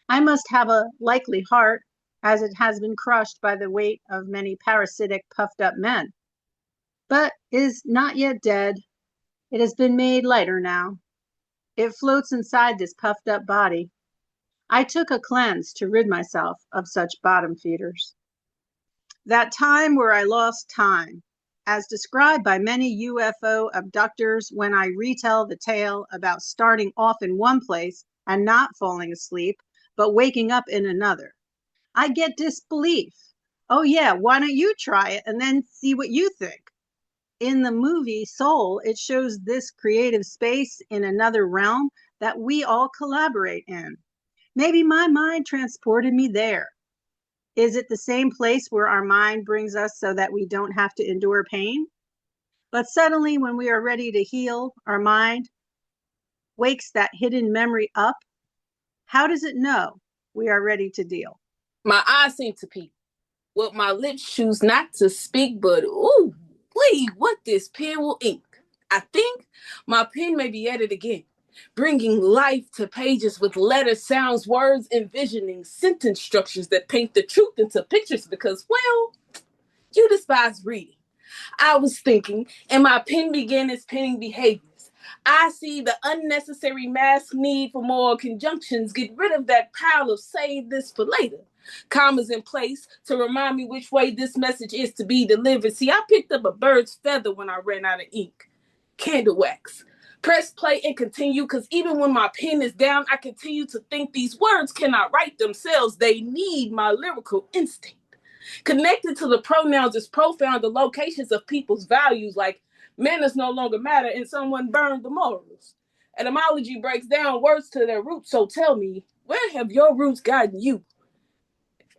I must have a likely heart, as it has been crushed by the weight of many parasitic, puffed up men, but is not yet dead. It has been made lighter now. It floats inside this puffed up body. I took a cleanse to rid myself of such bottom feeders. That time where I lost time, as described by many UFO abductors when I retell the tale about starting off in one place and not falling asleep, but waking up in another. I get disbelief. Oh yeah, why don't you try it and then see what you think? In the movie Soul, it shows this creative space in another realm that we all collaborate in. Maybe my mind transported me there. Is it the same place where our mind brings us so that we don't have to endure pain? But suddenly, when we are ready to heal, our mind wakes that hidden memory up. How does it know we are ready to deal? My eyes seem to peep. What my lips choose not to speak, but ooh, wait, what this pen will ink. I think my pen may be at it again, bringing life to pages with letters, sounds, words, envisioning sentence structures that paint the truth into pictures because, well, you despise reading. I was thinking, and my pen began its penning behaviors. I see the unnecessary mask need for more conjunctions. Get rid of that pile of save this for later. Commas in place to remind me which way this message is to be delivered. See, I picked up a bird's feather when I ran out of ink. Candle wax. Press play and continue, because even when my pen is down, I continue to think these words cannot write themselves. They need my lyrical instinct. Connected to the pronouns is profound, the locations of people's values, like manners no longer matter and someone burned the morals. Etymology breaks down words to their roots, so tell me, where have your roots guided you?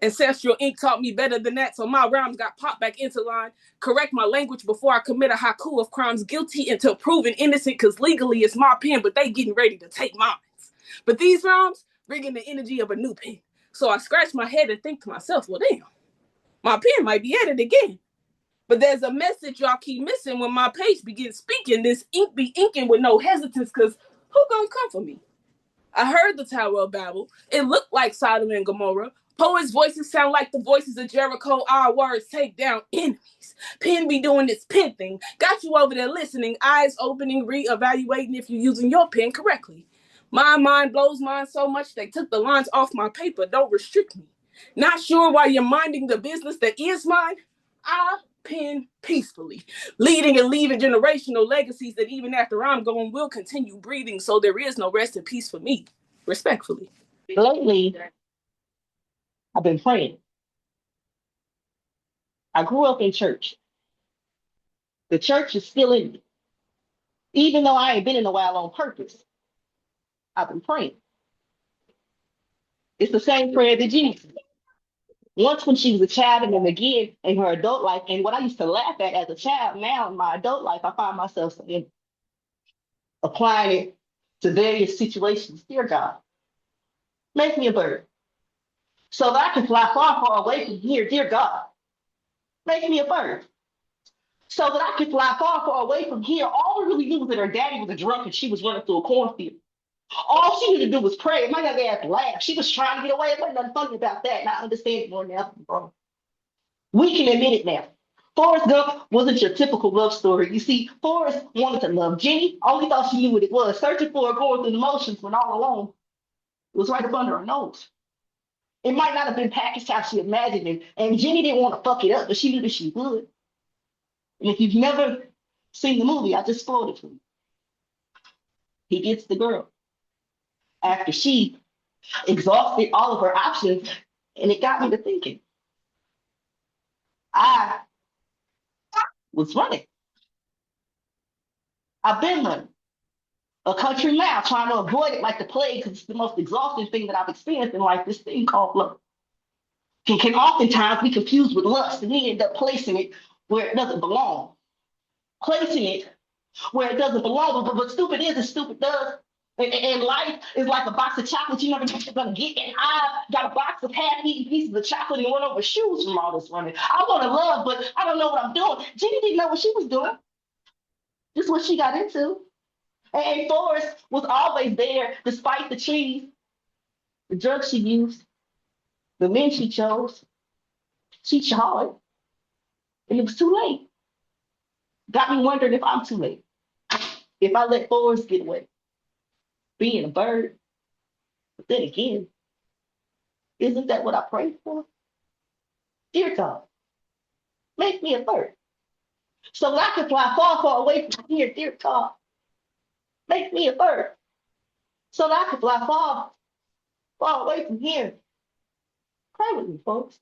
Ancestral ink taught me better than that, so my rhymes got popped back into line. Correct my language before I commit a haiku of crimes guilty until proven innocent, because legally it's my pen, but they getting ready to take mine. But these rhymes bring in the energy of a new pen. So I scratch my head and think to myself, well, damn, my pen might be at it again. But there's a message y'all keep missing when my page begins speaking. This ink be inking with no hesitance, because who gonna come for me? I heard the Tower of Babel. It looked like Sodom and Gomorrah. Poets' voices sound like the voices of Jericho. Our words take down enemies. Pen be doing this pen thing. Got you over there listening, eyes opening, reevaluating if you're using your pen correctly. My mind blows mine so much they took the lines off my paper. Don't restrict me. Not sure why you're minding the business that is mine? I pen peacefully, leading and leaving generational legacies that even after I'm gone will continue breathing, so there is no rest in peace for me, respectfully. Lately, I've been praying. I grew up in church. The church is still in me. Even though I ain't been in a while on purpose, I've been praying. It's the same prayer that Jesus. Once when she was a child and then again in her adult life, and what I used to laugh at as a child, now in my adult life, I find myself applying it to various situations. Dear God, make me a bird so that I can fly far, far away from here. Dear God, make me a bird so that I can fly far, far away from here. All we really knew was that her daddy was a drunk and she was running through a cornfield. All she needed to do was pray. My young ass laughed. She was trying to get away. There wasn't nothing funny about that. And I understand it more now, bro. We can admit it now. Forrest Gump wasn't your typical love story. You see, Forrest wanted to love Jenny, only thought she knew what it was, searching for her, going through the motions when all along it was right up under her nose. It might not have been packaged how she imagined it. And Jenny didn't want to fuck it up, but she knew that she would. And if you've never seen the movie, I just spoiled it for you. He gets the girl after she exhausted all of her options. And it got me to thinking. I was running. I've been running. A country mile, trying to avoid it like the plague, because it's the most exhausting thing that I've experienced in life, this thing called love. Can oftentimes be confused with lust, and we end up placing it where it doesn't belong. Placing it where it doesn't belong. But what stupid is and stupid does. And life is like a box of chocolates you never know what you're gonna get. And I got a box of half-eaten pieces of chocolate and went over shoes from all this running. I want to love, but I don't know what I'm doing. Jenny didn't know what she was doing. Just what she got into. And Forrest was always there, despite the trees, the drugs she used, the men she chose. She tried, and it was too late. Got me wondering if I'm too late. If I let Forrest get away, being a bird. But then again, isn't that what I prayed for? Dear God, make me a bird. So that I can fly far, far away from here, dear God. Make me a bird. So that I can fly far, far away from here. Pray with me, folks.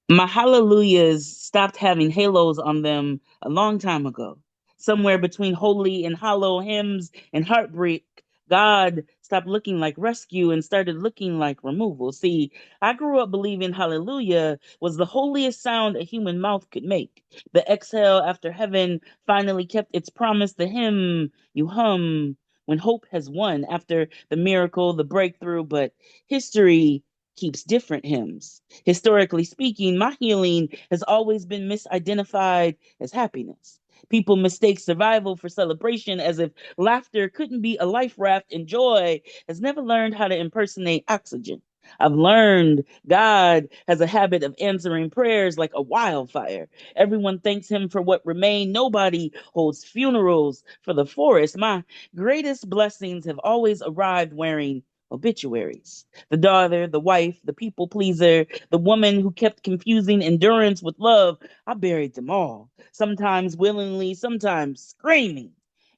My hallelujahs stopped having halos on them a long time ago. Somewhere between holy and hollow hymns and heartbreak, God stopped looking like rescue and started looking like removal. See, I grew up believing hallelujah was the holiest sound a human mouth could make. The exhale after heaven finally kept its promise, the hymn you hum when hope has won after the miracle, the breakthrough, but history keeps different hymns. Historically speaking, my healing has always been misidentified as happiness. People mistake survival for celebration as if laughter couldn't be a life raft, and joy has never learned how to impersonate oxygen. I've learned God has a habit of answering prayers like a wildfire. Everyone thanks him for what remained. Nobody holds funerals for the forest. My greatest blessings have always arrived wearing obituaries. The daughter, the wife, the people pleaser, the woman who kept confusing endurance with love. I buried them all, sometimes willingly, sometimes screaming.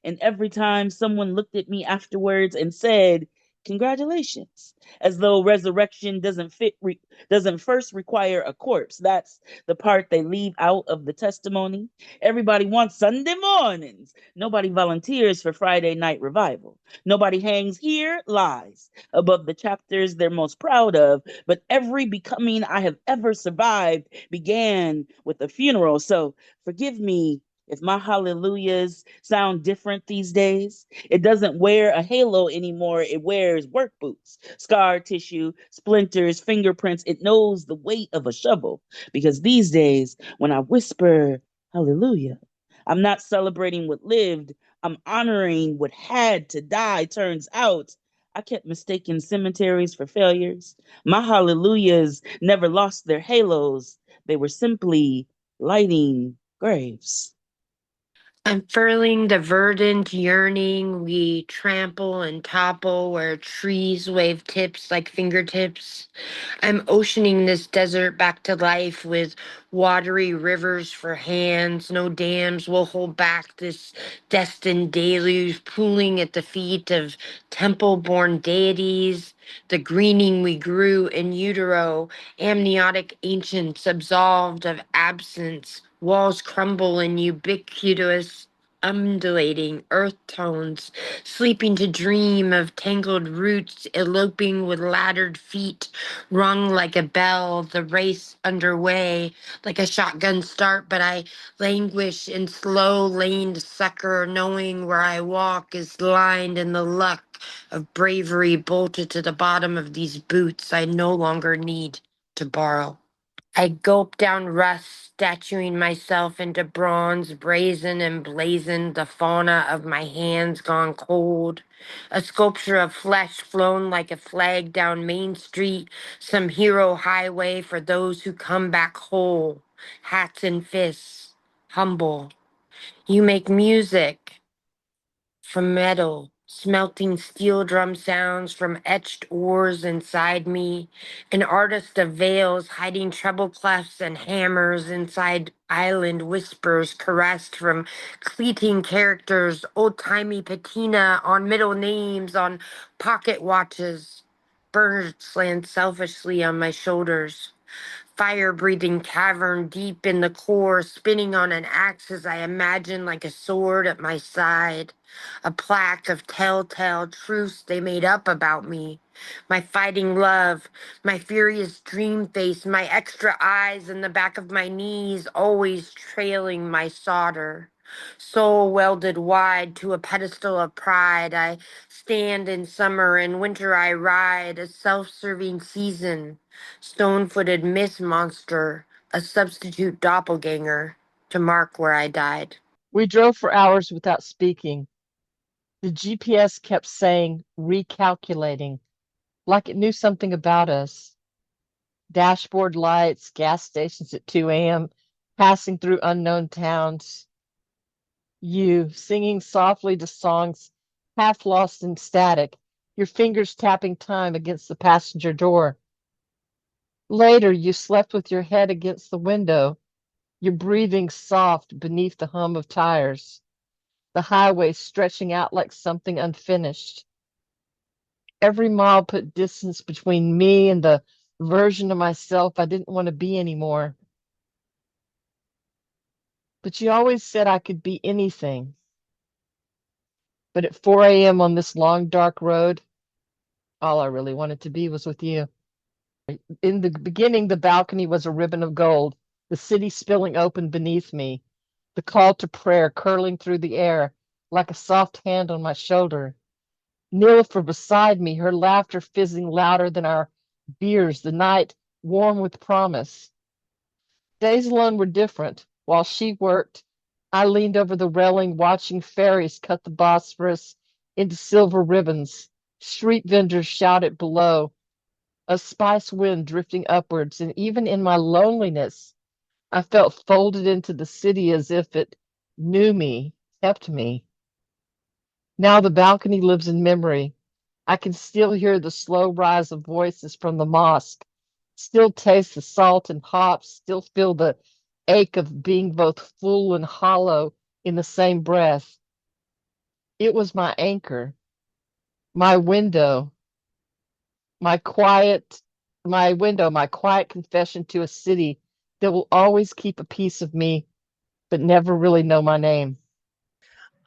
And every time someone looked at me afterwards and said, congratulations, as though resurrection doesn't first require a corpse. That's the part they leave out of the testimony. Everybody wants Sunday mornings. Nobody volunteers for Friday night revival. Nobody hangs here lies above the chapters they're most proud of, but every becoming I have ever survived began with a funeral. So forgive me if my hallelujahs sound different these days. It doesn't wear a halo anymore. It wears work boots, scar tissue, splinters, fingerprints. It knows the weight of a shovel. Because these days, when I whisper hallelujah, I'm not celebrating what lived. I'm honoring what had to die. Turns out, I kept mistaking cemeteries for failures. My hallelujahs never lost their halos. They were simply lighting graves. Unfurling the verdant yearning, we trample and topple where trees wave tips like fingertips. I'm oceaning this desert back to life with watery rivers for hands. No dams will hold back this destined deluge, pooling at the feet of temple-born deities. The greening we grew in utero, amniotic ancients absolved of absence. Walls crumble in ubiquitous undulating earth tones, sleeping to dream of tangled roots, eloping with laddered feet, rung like a bell, the race underway, like a shotgun start, but I languish in slow laned sucker, knowing where I walk is lined in the luck of bravery bolted to the bottom of these boots I no longer need to borrow. I gulp down rust, statuing myself into bronze, brazen and blazoned, the fauna of my hands gone cold. A sculpture of flesh flown like a flag down Main Street, some hero highway for those who come back whole. Hats and fists, humble. You make music from metal, smelting steel drum sounds from etched oars inside me, an artist of veils hiding treble clefs and hammers inside island whispers caressed from cleating characters, old-timey patina on middle names, on pocket watches. Birds land selfishly on my shoulders. Fire-breathing cavern deep in the core, spinning on an axis I imagine like a sword at my side. A plaque of telltale truths they made up about me. My fighting love, my furious dream face, my extra eyes in the back of my knees, always trailing my solder. Soul welded wide to a pedestal of pride, I stand in summer, in winter I ride, a self-serving season. Stone-footed mist monster, a substitute doppelganger, to mark where I died. We drove for hours without speaking. The GPS kept saying, recalculating, like it knew something about us. Dashboard lights, gas stations at 2 a.m., passing through unknown towns. You singing softly to songs half lost in static, your fingers tapping time against the passenger door. Later, you slept with your head against the window, your breathing soft beneath the hum of tires, the highway stretching out like something unfinished. Every mile put distance between me and the version of myself I didn't want to be anymore. But you always said I could be anything. But at 4 a.m. on this long, dark road, all I really wanted to be was with you. In the beginning, the balcony was a ribbon of gold, the city spilling open beneath me, the call to prayer curling through the air like a soft hand on my shoulder. Nilüfer beside me, her laughter fizzing louder than our beers, the night warm with promise. Days alone were different. While she worked, I leaned over the railing watching ferries cut the Bosphorus into silver ribbons. Street vendors shouted below, a spice wind drifting upwards, and even in my loneliness, I felt folded into the city as if it knew me, kept me. Now the balcony lives in memory. I can still hear the slow rise of voices from the mosque, still taste the salt and hops, still feel the ache of being both full and hollow in the same breath. It was my anchor, my window, my quiet confession to a city that will always keep a piece of me, but never really know my name.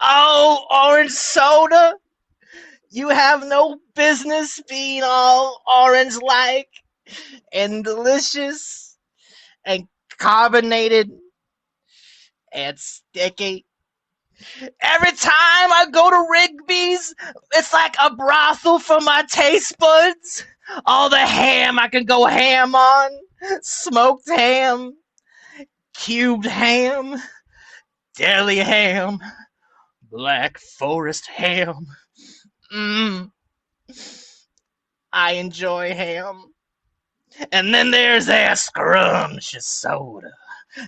Oh, orange soda! You have no business being all orange-like and delicious and carbonated and sticky. Every time I go to Rigby's, it's like a brothel for my taste buds. All the ham I can go ham on. Smoked ham, cubed ham, deli ham, Black Forest ham. I enjoy ham. And then there's that scrumptious soda.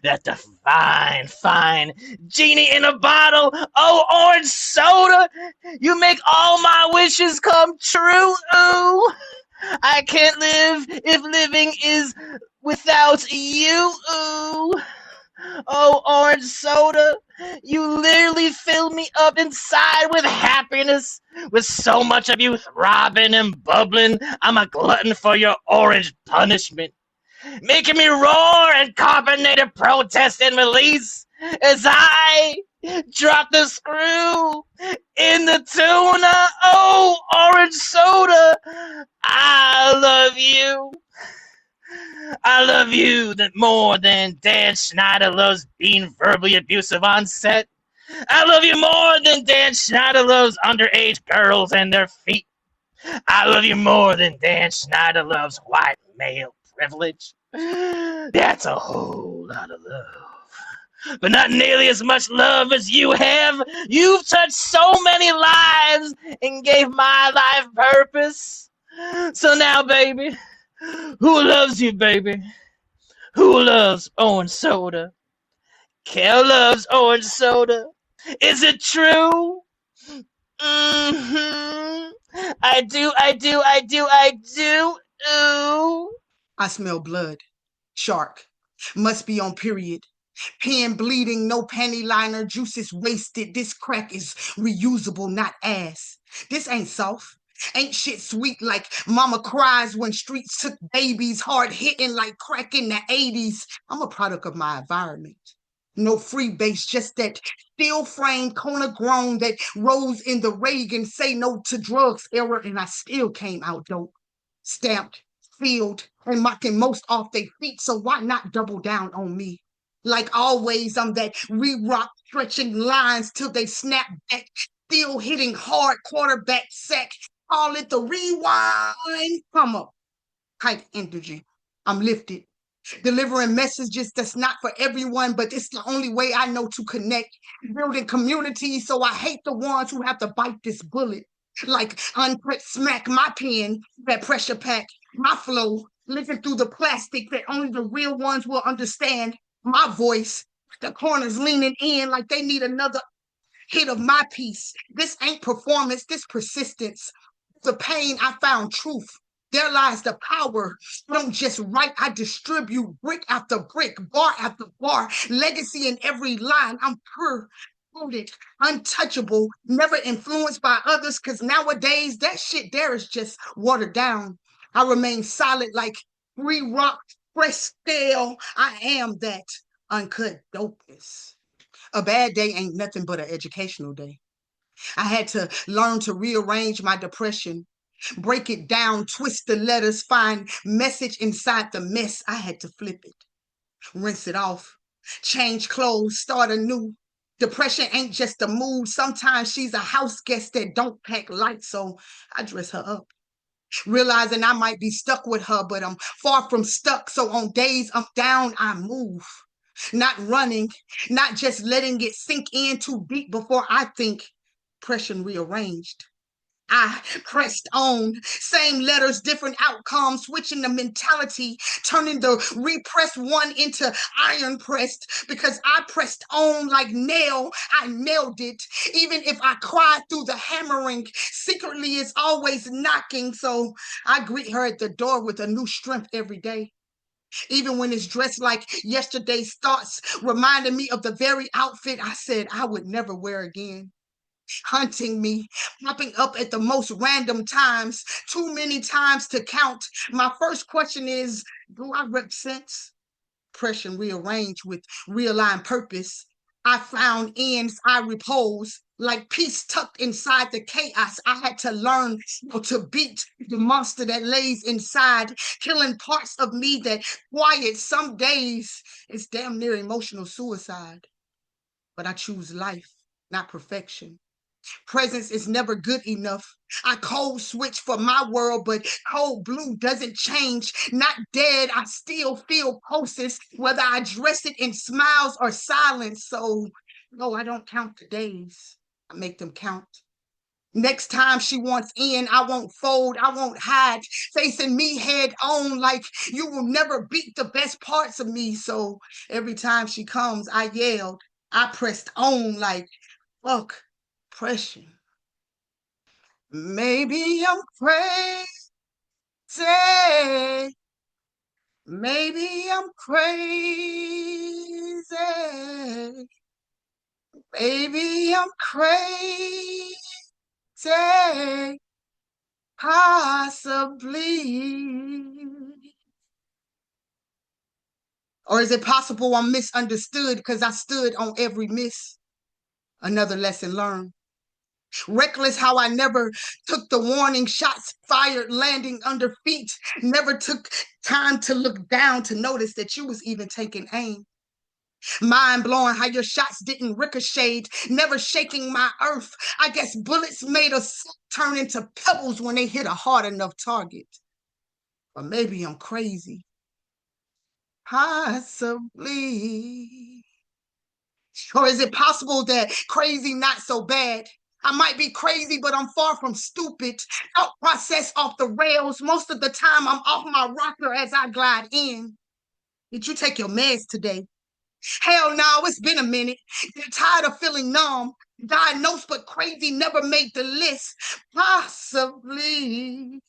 That the fine genie in a bottle. Oh, orange soda, you make all my wishes come true. Ooh, I can't live if living is without you. Ooh. Oh, orange soda, you literally fill me up inside with happiness, with so much of you throbbing and bubbling. I'm a glutton for your orange punishment, making me roar and carbonated protest and release as I drop the screw in the tuna. Oh, orange soda, I love you. I love you more than Dan Schneider loves being verbally abusive on set. I love you more than Dan Schneider loves underage girls and their feet. I love you more than Dan Schneider loves white male privilege. That's a whole lot of love. But not nearly as much love as you have. You've touched so many lives and gave my life purpose. So now, baby, who loves you, baby? Who loves orange soda? Kel loves orange soda. Is it true? I do, I do, I do, I do. Ooh. I smell blood. Shark. Must be on period. Pen bleeding, no panty liner, juices wasted. This crack is reusable, not ass. This ain't soft. Ain't shit sweet like mama cries when streets took babies, hard hitting like crack in the 80s. I'm a product of my environment. No free base, just that steel framed corner grown that rose in the Reagan say no to drugs era, and I still came out dope. Stamped, sealed, and mocking most off their feet, so why not double down on me? Like always, I'm that re-rock stretching lines till they snap back, still hitting hard quarterback sack. Call it the rewind. Come up, kite energy. I'm lifted, delivering messages that's not for everyone, but it's the only way I know to connect, building community. So I hate the ones who have to bite this bullet. Like uncut smack my pen, that pressure pack, my flow, living through the plastic that only the real ones will understand. My voice, the corners leaning in like they need another hit of my piece. This ain't performance, this persistence. The pain, I found truth. There lies the power. I don't just write, I distribute brick after brick, bar after bar, legacy in every line. I'm pure, rooted, untouchable, never influenced by others, because nowadays that shit there is just watered down. I remain solid like free rock, fresh scale. I am that uncut dopeness. A bad day ain't nothing but an educational day. I had to learn to rearrange my depression, break it down, twist the letters, find message inside the mess. I had to flip it, rinse it off, change clothes, start anew. Depression ain't just a mood. Sometimes she's a house guest that don't pack light, so I dress her up. Realizing I might be stuck with her, but I'm far from stuck. So on days I'm down, I move. Not running, not just letting it sink in too deep before I think. Depression rearranged. I pressed on, same letters, different outcomes, switching the mentality, turning the repressed one into iron pressed, because I pressed on like nail, I nailed it. Even if I cried through the hammering, secretly it's always knocking, so I greet her at the door with a new strength every day. Even when it's dressed like yesterday's thoughts, reminding me of the very outfit I said I would never wear again. Hunting me, popping up at the most random times, too many times to count. My first question is, do I represent? Depression rearranged with realigned purpose. I found ends I repose, like peace tucked inside the chaos. I had to learn to beat the monster that lays inside, killing parts of me that quiet. Some days it's damn near emotional suicide. But I choose life, not perfection. Presence is never good enough. I code switch for my world, but cold blue doesn't change. Not dead, I still feel pulses, whether I dress it in smiles or silence. So, no, I don't count the days. I make them count. Next time she wants in, I won't fold, I won't hide, facing me head on like you will never beat the best parts of me. So every time she comes, I yelled. I pressed on like, fuck. Depression. Maybe I'm crazy. Maybe I'm crazy. Maybe I'm crazy. Possibly. Or is it possible I'm misunderstood because I stood on every miss? Another lesson learned. Reckless how I never took the warning shots fired landing under feet, never took time to look down to notice that you was even taking aim. Mind blowing how your shots didn't ricochet, never shaking my earth. I guess bullets made us turn into pebbles when they hit a hard enough target. Or maybe I'm crazy. Possibly. Or is it possible that crazy not so bad? I might be crazy, but I'm far from stupid. Thought process off the rails. Most of the time, I'm off my rocker as I glide in. Did you take your meds today? Hell no, it's been a minute. You're tired of feeling numb. Diagnosed but crazy, never made the list. Possibly.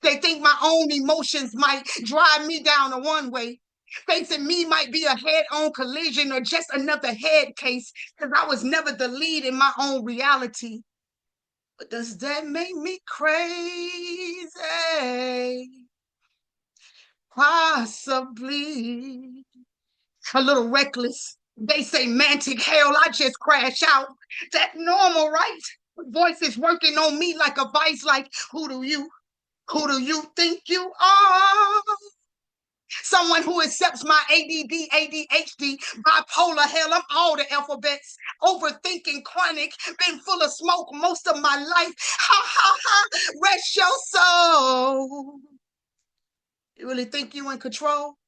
They think my own emotions might drive me down a one way. Facing me might be a head on collision or just another head case, because I was never the lead in my own reality. But does that make me crazy? Possibly. A little reckless. They say mantic, hell, I just crash out. That's normal, right? Voices working on me like a vice, like, who do you think you are? Someone who accepts my ADD, ADHD, bipolar, hell, I'm all the alphabets. Overthinking, chronic, been full of smoke most of my life. Ha ha ha, rest your soul. You really think you in control?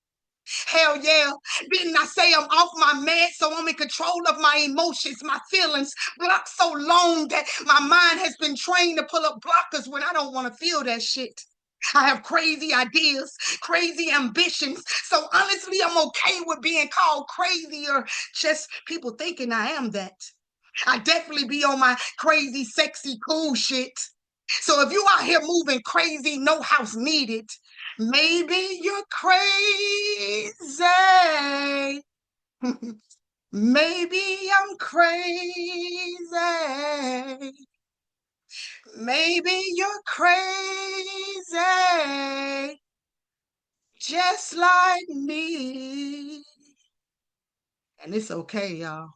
Hell yeah. Didn't I say I'm off my meds, so I'm in control of my emotions, my feelings, blocked so long that my mind has been trained to pull up blockers when I don't want to feel that shit. I have crazy ideas, crazy ambitions. So honestly, I'm okay with being called crazy or just people thinking I am that. I definitely be on my crazy, sexy, cool shit. So if you out here moving crazy, no house needed, maybe you're crazy. Maybe I'm crazy. Maybe you're crazy, just like me. And it's okay, y'all.